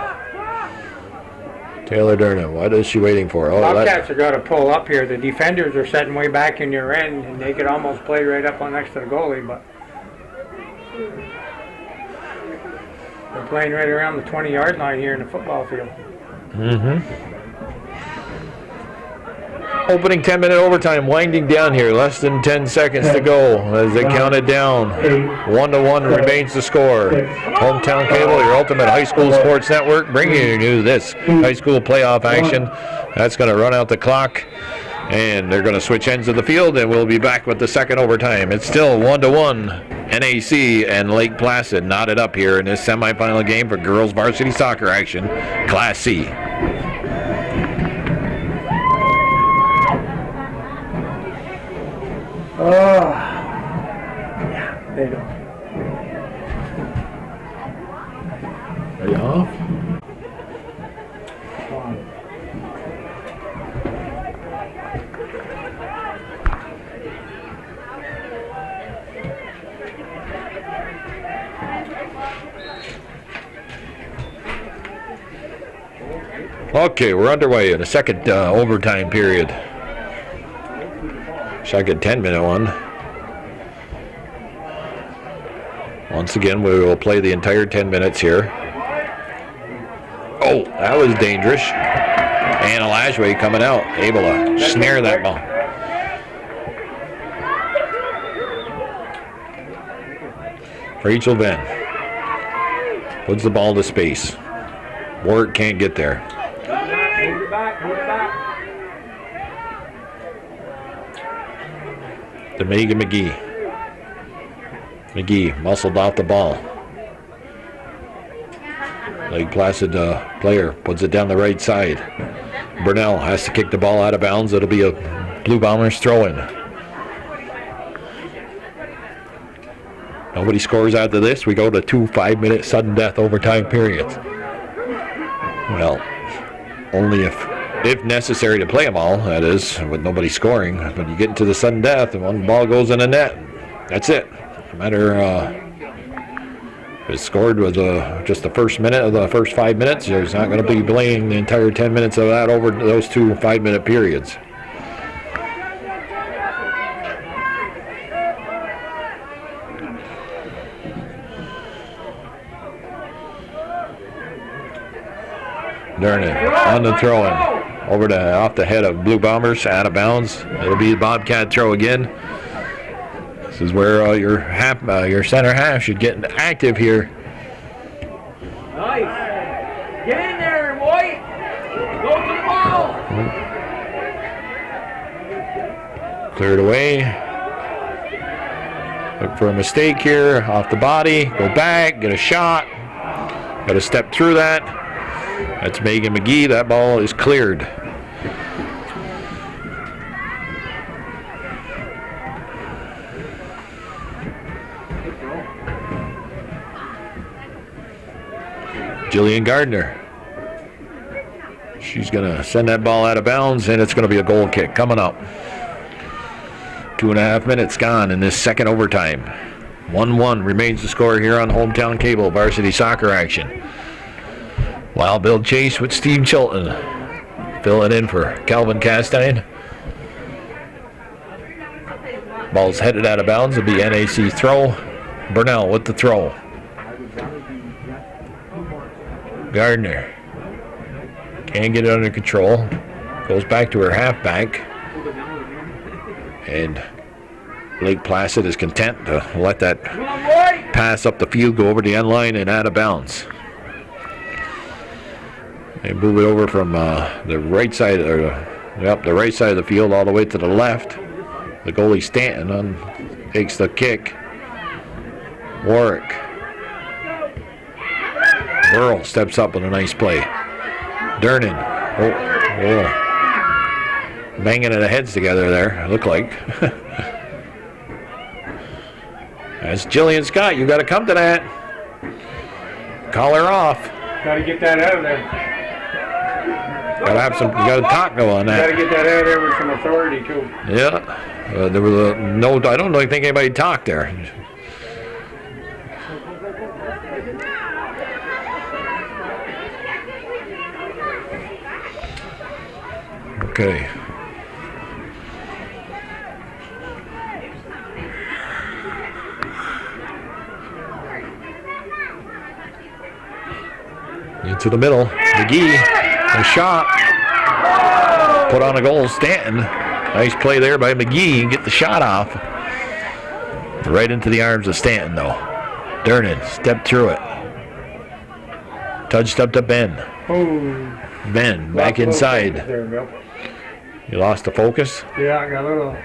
Taylor Durnan, what is she waiting for? Oh, Bobcats are going to pull up here. The defenders are sitting way back in your end, and they could almost play right up on next to the goalie, but they're playing right around the 20-yard line here in the football field. Mm-hmm. Opening 10-minute overtime winding down here. Less than 10 seconds to go as they count it down. 1-1 remains the score. Hometown Cable, your ultimate high school sports network, bringing you this high school playoff action. That's going to run out the clock, and they're going to switch ends of the field, and we'll be back with the second overtime. It's still 1-1. NAC and Lake Placid knotted up here in this semifinal game for girls varsity soccer action, Class C. Yeah, they don't. Are you off? Come on. Okay, we're underway in the second overtime period. Second 10-minute one. Once again, we will play the entire 10 minutes here. Oh, that was dangerous. And Elashway coming out, able to snare that ball. Rachel Venn puts the ball to space. Warwick can't get there. Move it back, move it back. To Megan McGee. McGee muscled out the ball. Lake Placid player puts it down the right side. Burnell has to kick the ball out of bounds. It'll be a Blue Bombers throw-in. Nobody scores after this. We go to 2 5-minute sudden death overtime periods. Well, only if necessary to play them all, that is, with nobody scoring. When you get into the sudden death and one ball goes in the net, that's it. No matter if it's scored with just the first minute of the first 5 minutes, there's not going to be playing the entire 10 minutes of that over those 2 5-minute periods. Durnin on the throw-in. Over to off the head of Blue Bombers, out of bounds. It'll be a Bobcat throw again. This is where your center half should get active here. Nice. Get in there, boy. Go to the ball. Cleared away. Look for a mistake here. Off the body. Go back. Get a shot. Got to step through that. That's Megan McGee. That ball is cleared. Jillian Gardner. She's going to send that ball out of bounds, and it's going to be a goal kick coming up. 2.5 minutes gone in this second overtime. 1-1 remains the score here on Hometown Cable varsity soccer action. Wild Bill Chase with Steve Chilton filling in for Calvin Castine. Ball's headed out of bounds. It'll be NAC throw. Burnell with the throw. Gardner can't get it under control. Goes back to her halfback. And Lake Placid is content to let that pass up the field go over the end line and out of bounds. They move it over from the right side, the right side of the field all the way to the left. The goalie Stanton takes the kick. Warwick. Burl steps up with a nice play. Durnin. Oh. Banging the heads together there, it looked like. That's Jillian Scott. You got to come to that. Call her off. Got to get that out of there. Got to have some. You got to talk on that. Got to get that out of there with some authority too. Yeah. There was no. I don't think anybody talked there. Okay. Into the middle. McGee. A shot. Put on a goal. Stanton. Nice play there by McGee. Get the shot off. Right into the arms of Stanton, though. Durnin stepped through it. Touched up to Ben. Ben back inside. You lost the focus? Yeah, I got a little.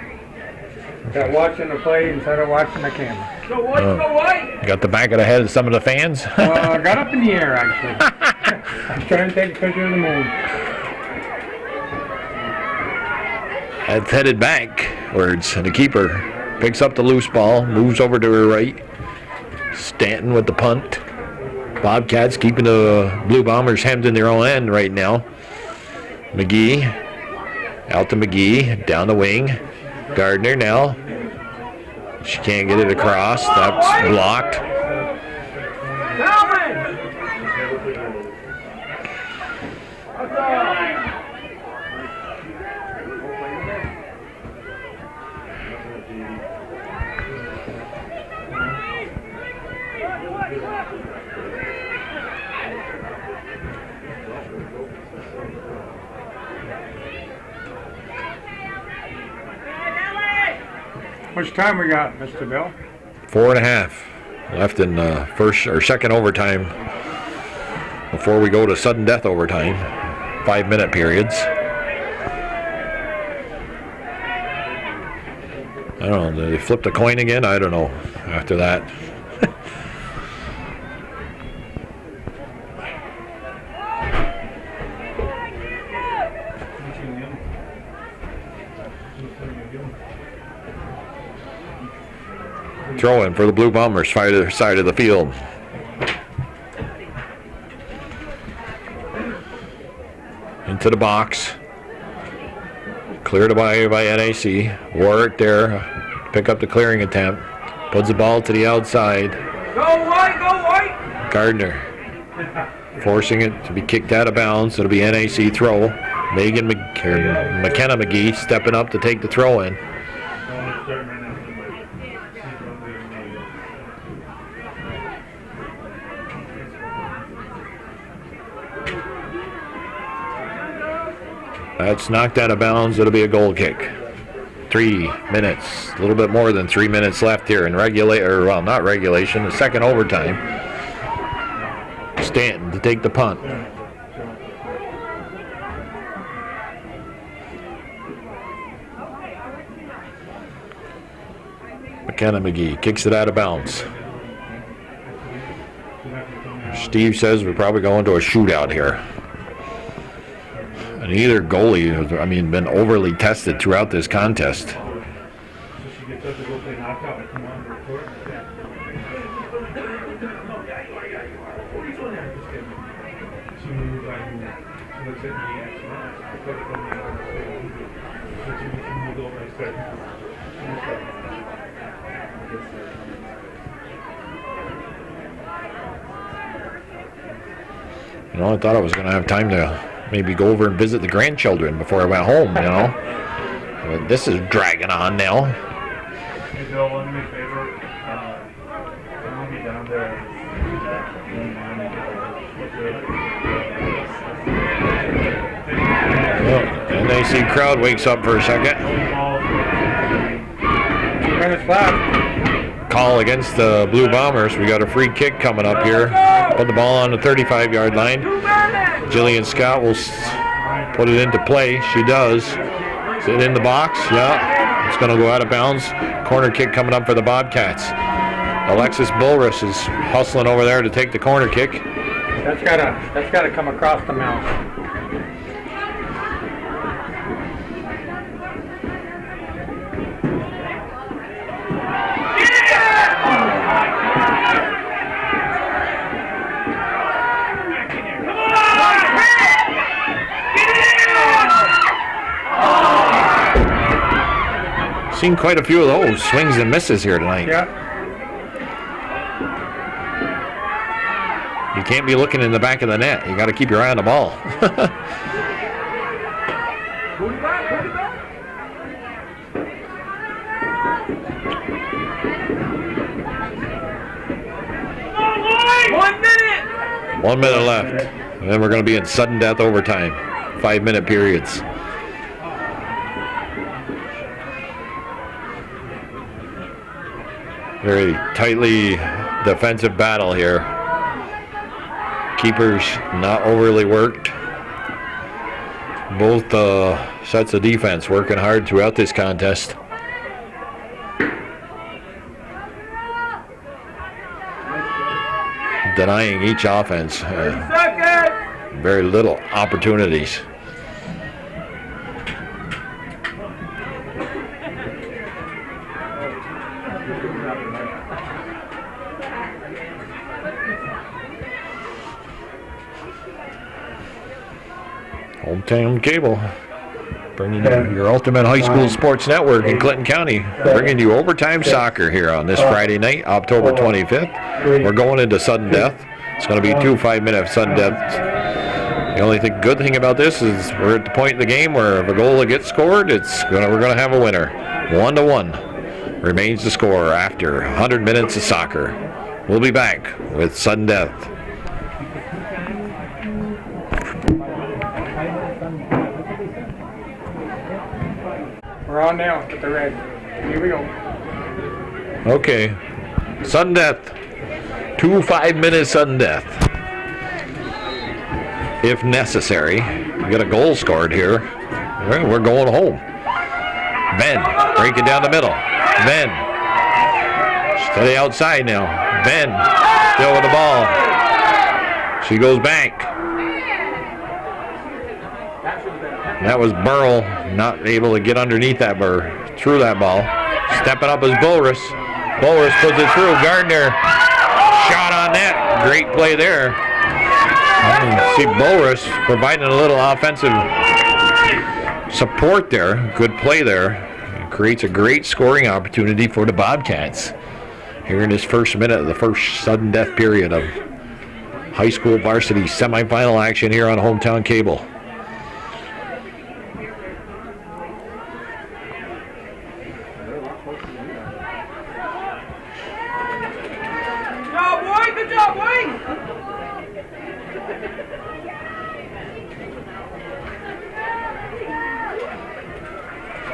Got watching the play instead of watching the camera. Go white, go white! Got the back of the head of some of the fans? I got up in the air, actually. I was trying to take a picture of the moon. That's headed backwards, and the keeper picks up the loose ball, moves over to her right. Stanton with the punt. Bobcats keeping the Blue Bombers hemmed in their own end right now. McGee. Out to McGee. Down the wing. Gardner now. She can't get it across. That's blocked. How much time we got, Mr. Bill? 4.5 left in first or second overtime before we go to sudden death overtime. 5-minute periods. I don't know. Did they flip the coin again? I don't know. After that. Throw in for the Blue Bombers, side of the field. Into the box. Cleared by NAC. Warwick there. Pick up the clearing attempt. Puts the ball to the outside. Go white, go white! Gardner forcing it to be kicked out of bounds. It'll be NAC throw. McKenna McGee stepping up to take the throw in. That's knocked out of bounds. It'll be a goal kick. 3 minutes, a little bit more than 3 minutes left here in not regulation, the second overtime. Stanton to take the punt. McKenna McGee kicks it out of bounds. Steve says we're probably going to a shootout here. And either goalie has, been overly tested throughout this contest. I thought I was going to have time to maybe go over and visit the grandchildren before I went home, But this is dragging on now. Hey Bill, one of my favorite, I'm going to be down there. NAC crowd wakes up for a second. 2 minutes left. Call against the Blue Bombers. We got a free kick coming up here. Put the ball on the 35-yard line. Jillian Scott will put it into play. She does. Is it in the box? Yeah. It's going to go out of bounds. Corner kick coming up for the Bobcats. Alexis Bulrus is hustling over there to take the corner kick. That's gotta come across the mouth. Seen quite a few of those swings and misses here tonight. Yeah. You can't be looking in the back of the net. You got to keep your eye on the ball. One minute left. And then we're going to be in sudden death overtime. 5-minute periods. Very tightly defensive battle here. Keepers not overly worked. Both sets of defense working hard throughout this contest. Denying each offense very little opportunities. Hometown Cable, bringing you your ultimate high school sports network in Clinton County, bringing you overtime soccer here on this Friday night, October 25th. We're going into sudden death. It's going to be 2 5-minute sudden deaths. The only good thing about this is we're at the point in the game where if a goal gets scored, we're going to have a winner. 1-1 remains the score after 100 minutes of soccer. We'll be back with sudden death. We're on now with the red. Here we go. Okay. Sudden death. 2 5-minute sudden death. If necessary. We got a goal scored here. We're going home. Ben breaking down the middle. Ben. To the outside now. Ben still with the ball. She goes back. That was Burl not able to get underneath that through that ball. Stepping up is Bulrus. Bulrus puts it through. Gardner shot on net. Great play there. You see Bulrus providing a little offensive support there. Good play there. It creates a great scoring opportunity for the Bobcats here in this first minute of the first sudden death period of high school varsity semifinal action here on Hometown Cable. Good job, boy!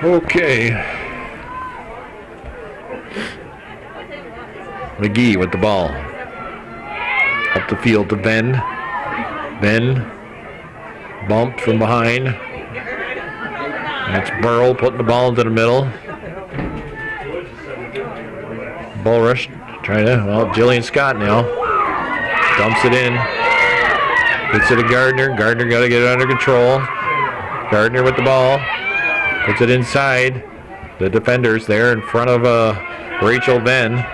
Okay. McGee with the ball. Up the field to Ben. Ben bumped from behind. That's Burl putting the ball into the middle. Bulrus trying to, Jillian Scott now. Dumps it in. Gets it to Gardner. Gardner got to get it under control. Gardner with the ball. Puts it inside. The defenders there in front of Rachel Ben.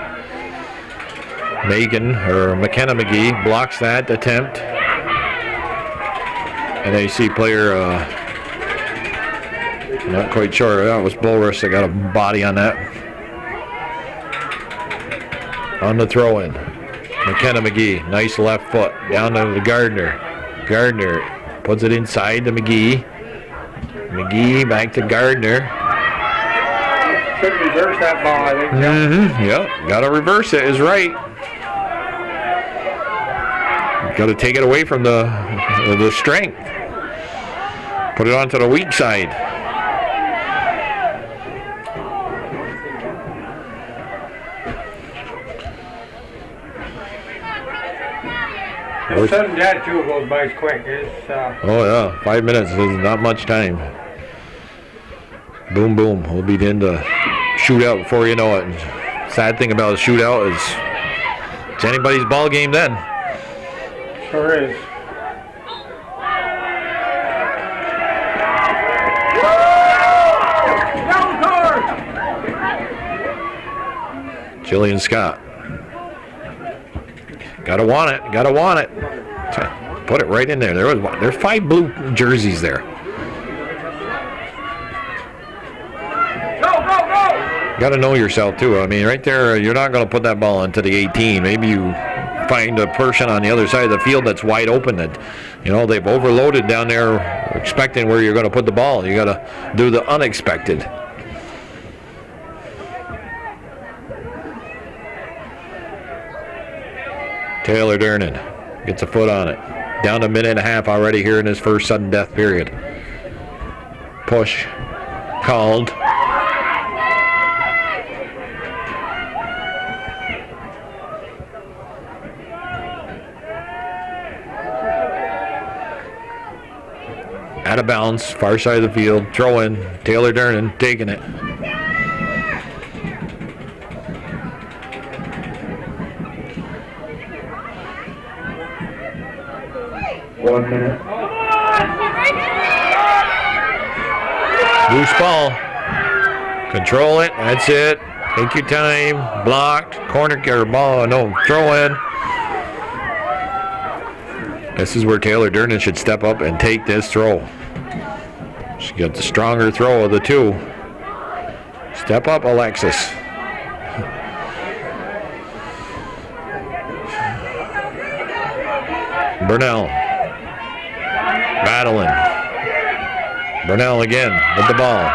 McKenna McGee blocks that attempt. And then you see player, not quite sure. That was Bulrus that got a body on that. On the throw-in. McKenna McGee, nice left foot. Down to the Gardner. Gardner puts it inside to McGee. McGee back to Gardner. Should reverse that ball, I think. Yep, got to reverse it is right. Got to take it away from the strength. Put it onto the weak side. Sudden death too goes by quick. Oh yeah, 5 minutes is not much time. Boom, boom. We'll be in the shootout before you know it. And sad thing about a shootout is it's anybody's ball game then. Sure is. Jillian Scott. Gotta want it. Gotta want it. Put it right in there. There's 5 blue jerseys there. Got to know yourself too. I mean, right there, you're not going to put that ball into the 18. Maybe you find a person on the other side of the field that's wide open that, they've overloaded down there, expecting where you're going to put the ball. You got to do the unexpected. Taylor Durnan gets a foot on it. Down a minute and a half already here in his first sudden death period. Push called. Out of bounds, far side of the field, throw in, Taylor Durnan taking it. One minute. Loose ball. Control it, that's it. Take your time, blocked, corner or ball, no, throw in. This is where Taylor Durnan should step up and take this throw. She got the stronger throw of the two. Step up, Alexis. Burnell. Battling. Burnell again with the ball.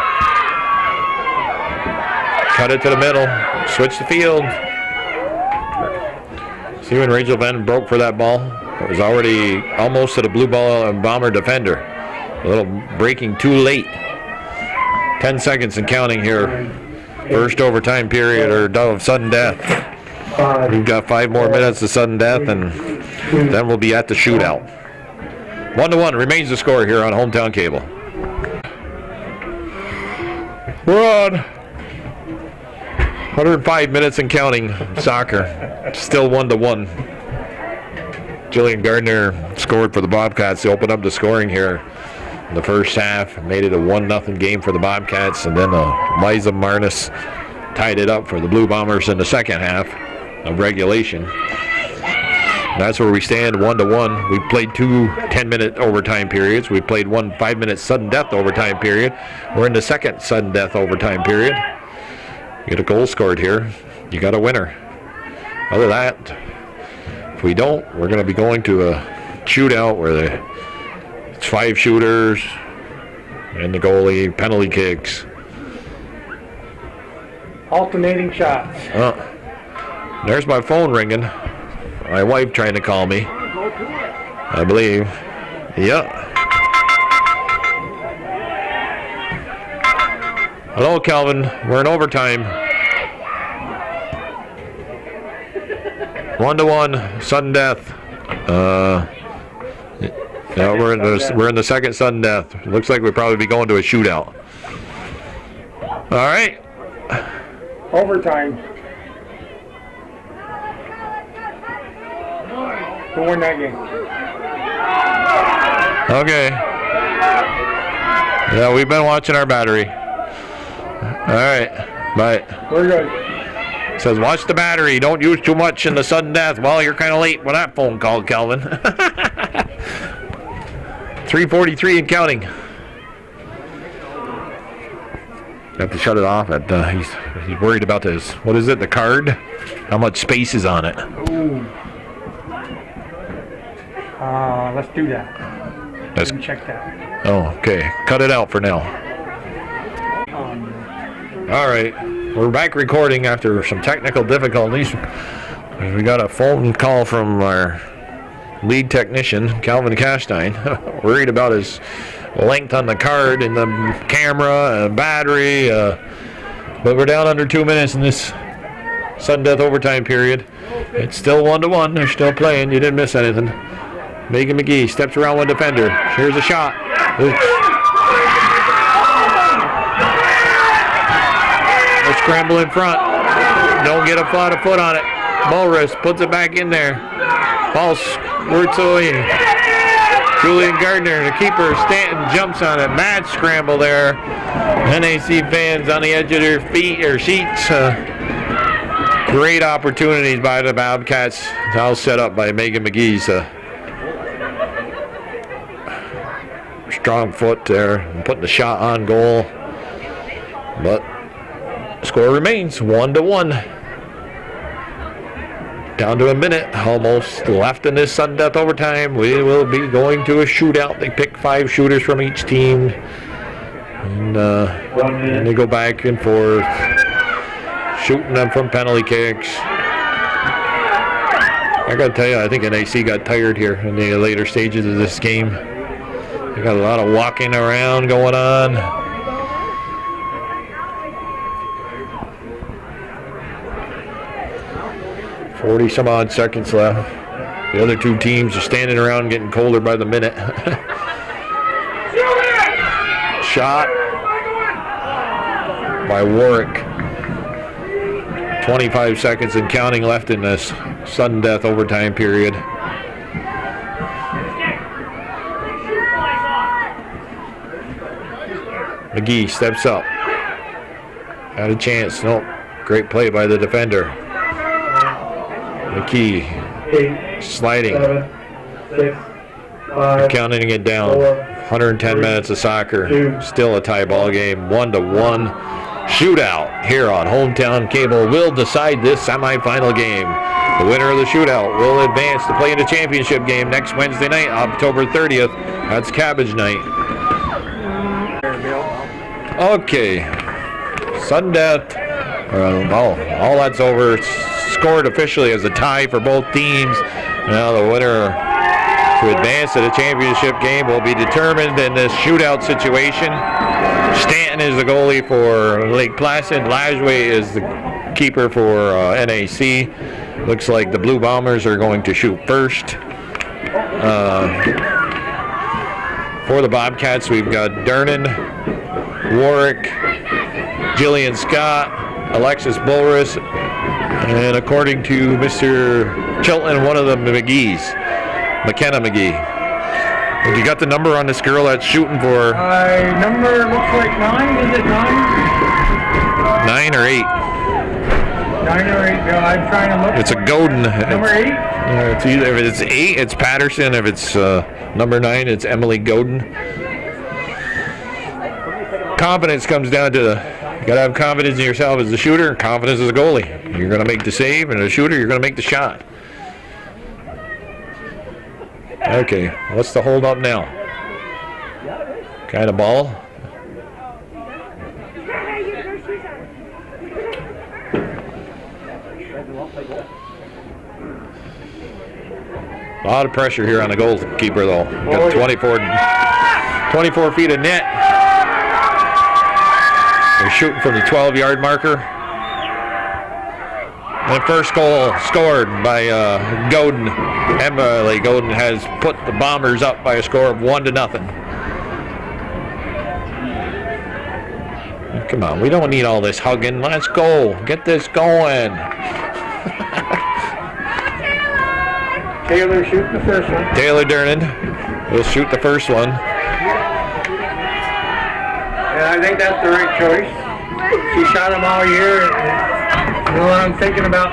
Cut it to the middle. Switch the field. See when Rachel Venn broke for that ball? It was already almost to the Blue Bomber defender. A little breaking too late. 10 seconds and counting here. First overtime period or sudden death. We've got 5 more minutes of sudden death, and then we'll be at the shootout. 1-1 remains the score here on Hometown Cable. We're on 105 minutes and counting soccer. Still 1-1. Jillian Gardner scored for the Bobcats to open up the scoring here in the first half. Made it a 1-0 game for the Bobcats, and then Liza Marnus tied it up for the Blue Bombers in the second half of regulation. That's where we stand, 1-1. We played 2 10-minute overtime periods. We played 1 5-minute sudden death overtime period. We're in the second sudden death overtime period. You get a goal scored here, you got a winner. Other than that, if we don't, we're going to be going to a shootout where it's 5 shooters and the goalie, penalty kicks. Alternating shots. There's my phone ringing. My wife trying to call me, I believe. Yeah. Hello, Calvin. We're in overtime. 1-1, sudden death. Yeah, we're in the second sudden death. Looks like we'll probably be going to a shootout. All right. Overtime. Who won that game? Okay. Yeah, we've been watching our battery. All right. Bye. We're good. Says watch the battery. Don't use too much in the sudden death. Well, you're kind of late with that phone call, Calvin. 3:43 and counting. Have to shut it off. He's worried about this. What is it? The card? How much space is on it? Ooh. Let's do that. Let me check that. Oh, okay. Cut it out for now. All right. We're back recording after some technical difficulties. We got a phone call from our lead technician, Calvin Castine, worried about his length on the card and the camera and battery. But we're down under 2 minutes in this sudden death overtime period. It's still 1-1. They're still playing. You didn't miss anything. Megan McGee steps around one defender. Here's a shot. Oops. A scramble in front. Don't get a lot of foot on it. Bulrus puts it back in there. Ball squirts away. Julian Gardner, the keeper, Stanton jumps on it. Mad scramble there. NAC fans on the edge of their feet or seats. Great opportunities by the Bobcats. All set up by Megan McGee's strong foot there, and putting the shot on goal. But score remains 1-1. Down to a minute almost left in this sudden death overtime. We will be going to a shootout. They pick 5 shooters from each team, and they go back and forth, shooting them from penalty kicks. I gotta tell you, I think NAC got tired here in the later stages of this game. They got a lot of walking around going on. Some odd seconds left. The other 2 teams are standing around getting colder by the minute. Shot by Warwick. 25 seconds and counting left in this sudden death overtime period. McGee steps up. Had a chance. Nope. Great play by the defender. McGee sliding. 7, 6, 5, counting it down. 110 minutes of soccer. Still a tie ball game. 1-1. Shootout here on Hometown Cable will decide this semifinal game. The winner of the shootout will advance to play in the championship game next Wednesday night, October 30th. That's Cabbage Night. Okay. Sudden death. All that's over. It's scored officially as a tie for both teams. Now the winner to advance to the championship game will be determined in this shootout situation. Stanton is the goalie for Lake Placid. Lajwe is the keeper for NAC. Looks like the Blue Bombers are going to shoot first. For the Bobcats, we've got Dernan, Warwick, Jillian Scott, Alexis Bulrus, and according to Mr. Chilton, one of the McKenna McGee. Have you got the number on this girl that's shooting for? Number looks like 9. Is it 9? 9 or 8? 9 or 8. No, I'm trying to look. It's a Godin. Number 8? It's either, if it's 8, it's Patterson. If it's number 9, it's Emily Godin. Confidence comes down to you got to have confidence in yourself as a shooter and confidence as a goalie. You're going to make the save, and as a shooter, you're going to make the shot. Okay, what's the hold up now? Kind of ball. A lot of pressure here on the goalkeeper, though. Got 24 feet of net. They're shooting from the 12-yard marker. And the first goal scored by Godin. Emily Godin has put the Bombers up by a score of 1-0. Come on, we don't need all this hugging. Let's go. Get this going. Taylor shooting the first one. Taylor Dernan will shoot the first one. Yeah, I think that's the right choice. She shot him all year. And you know what I'm thinking about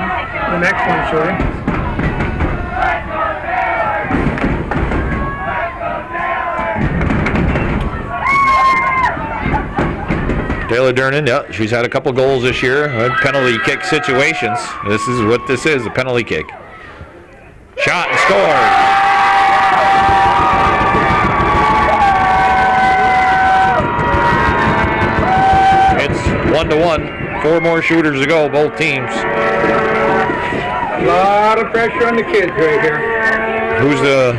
the next one, Shorty? Taylor Dernan, yeah, she's had a couple goals this year. Penalty kick situations. This is what this is, a penalty kick. Shot and score. It's 1-1. 4 more shooters to go, both teams. A lot of pressure on the kids right here. Who's the...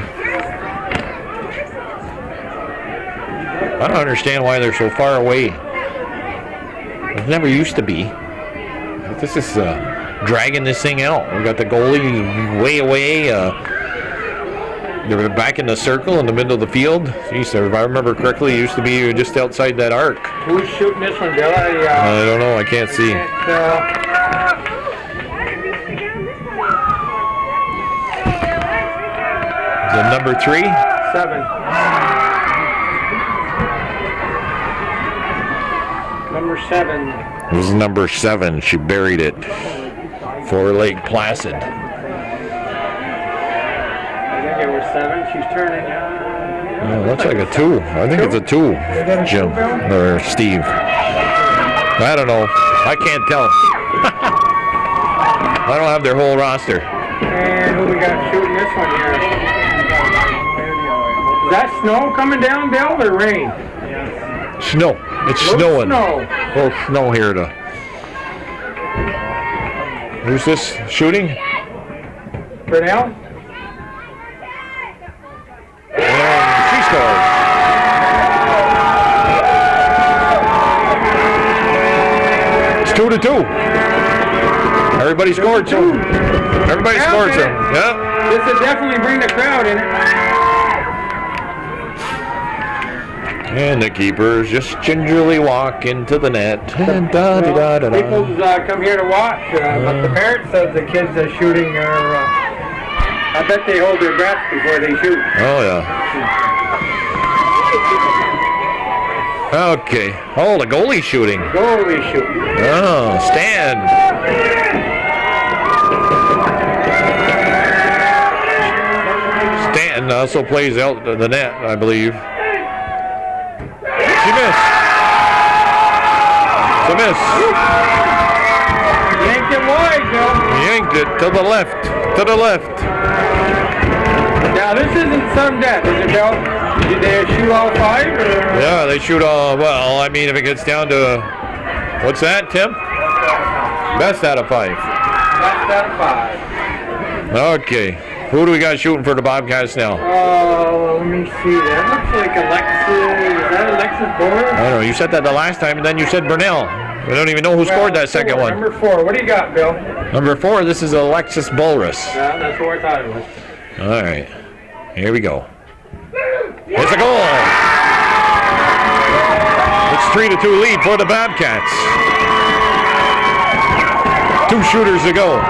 I don't understand why they're so far away. It never used to be. This is dragging this thing out. We got the goalie way away. They're back in the circle in the middle of the field. Jeez, if I remember correctly, it used to be just outside that arc. Who's shooting this one, Bill? I don't know. I can't see. Is it number 3? 7. Number 7. It was number 7. She buried it for Lake Placid. I think it was 7. She's turning. It looks like a 2. I think it's a 2, Jim or Steve. I don't know. I can't tell. I don't have their whole roster. And who we got shooting this one here? Is that snow coming down, Bill, or rain? Snow. It's snowing. Snow. Well, snow here to. Who's this shooting? Brunel? And she scores. It's 2-2. Everybody scored some. Everybody scored some. Yeah. This would definitely bring the crowd in it. And the keepers just gingerly walk into the net. People come here to watch, but the parents of the kids that are shooting are, I bet they hold their breath before they shoot. Oh, yeah. Okay. Oh, the goalie shooting. Goalie shooting. Oh, Stan. Stanton also plays out the net, I believe. She missed. It's a miss. Yanked it wide, Bill. Yanked it to the left. To the left. Now, this isn't sudden death, is it, Bill? Did they shoot all 5? Or? Yeah, they shoot all. Well, I mean, if it gets down to. What's that, Tim? Best out of 5. Last out of 5. Okay. Who do we got shooting for the Bobcats now? Let me see. That looks like Alexis. Is that Alexis Bulrus? I don't know. You said that the last time, and then you said Burnell. We don't even know who scored that second one. Number 4. What do you got, Bill? Number 4, this is Alexis Bulrus. Yeah, that's what I thought it was. All right. Here we go. It's a goal. It's 3-2 lead for the Bobcats. 2 shooters to go.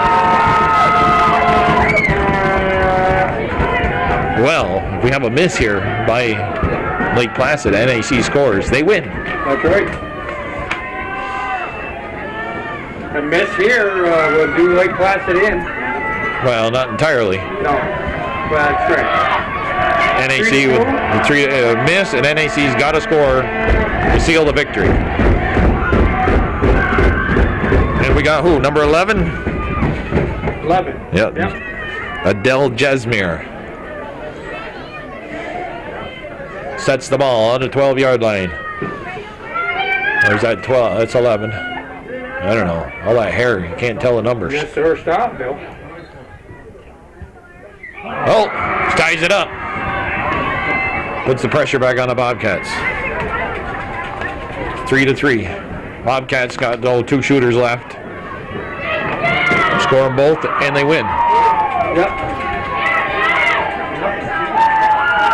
Well, if we have a miss here by Lake Placid, NAC scores, they win. That's right. A miss here will do Lake Placid in. Well, not entirely. No, well, that's right. NAC with the 3 miss, and NAC's got to score to seal the victory. And we got who? Number 11? 11. Yep. Adele Jasmine sets the ball on the 12-yard line. Or is that 12? That's 11. I don't know. All that hair, you can't tell the numbers. Yes, sir. Stop, Bill. Oh, ties it up. Puts the pressure back on the Bobcats. 3-3. Bobcats got 2 shooters left. Score them both, and they win. Yep.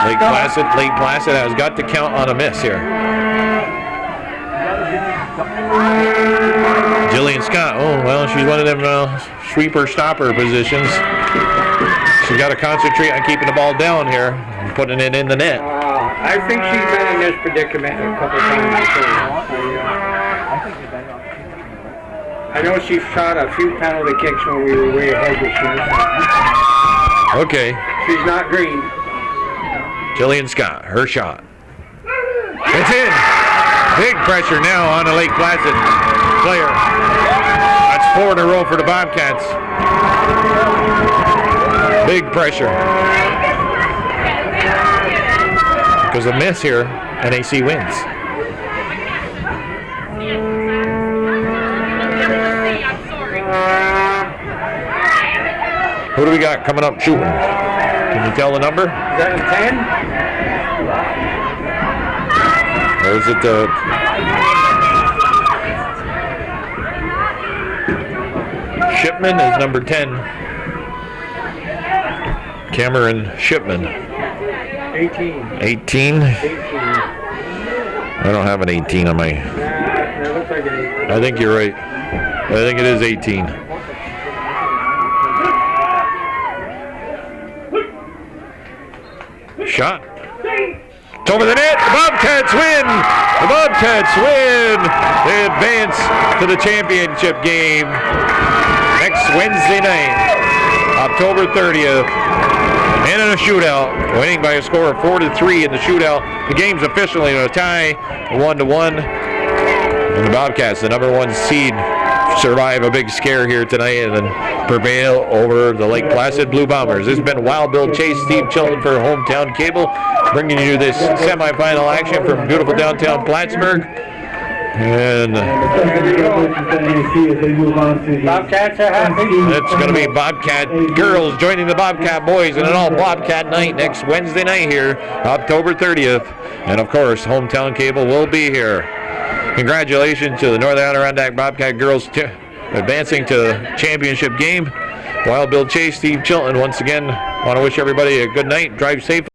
Lake Placid has got to count on a miss here. Jillian Scott, oh, well, she's one of them sweeper-stopper positions. She's got to concentrate on keeping the ball down here and putting it in the net. I think she's been in this predicament a couple times before. I know she shot a few penalty kicks when we were way ahead this year. Okay. She's not green. Jillian Scott, her shot. It's in. Big pressure now on the Lake Placid player. That's 4 in a row for the Bobcats. Big pressure. Because of miss here, NAC wins. Who do we got coming up shooting? Can you tell the number? Is that a 10? Or is it Shipman is number 10. Cameron Shipman. 18. 18? I don't have an 18 on my... That looks like an 18. I think you're right. I think it is 18. Shot. It's over the net. The Bobcats win. The Bobcats win. They advance to the championship game next Wednesday night, October 30th. And in a shootout, winning by a score of 4-3 in the shootout. The game's officially in a tie, 1-1. And the Bobcats, the number 1 seed, survive a big scare here tonight and then prevail over the Lake Placid Blue Bombers. This has been Wild Bill Chase, Steve Chilton for Hometown Cable, bringing you this semifinal action from beautiful downtown Plattsburgh. And Bobcats are happy. it's going to be Bobcat girls joining the Bobcat boys in an all Bobcat night next Wednesday night here, October 30th. And of course, Hometown Cable will be here. Congratulations to the Northern Adirondack Bobcat girls advancing to the championship game. Wild Bill Chase, Steve Chilton, once again, want to wish everybody a good night. Drive safe.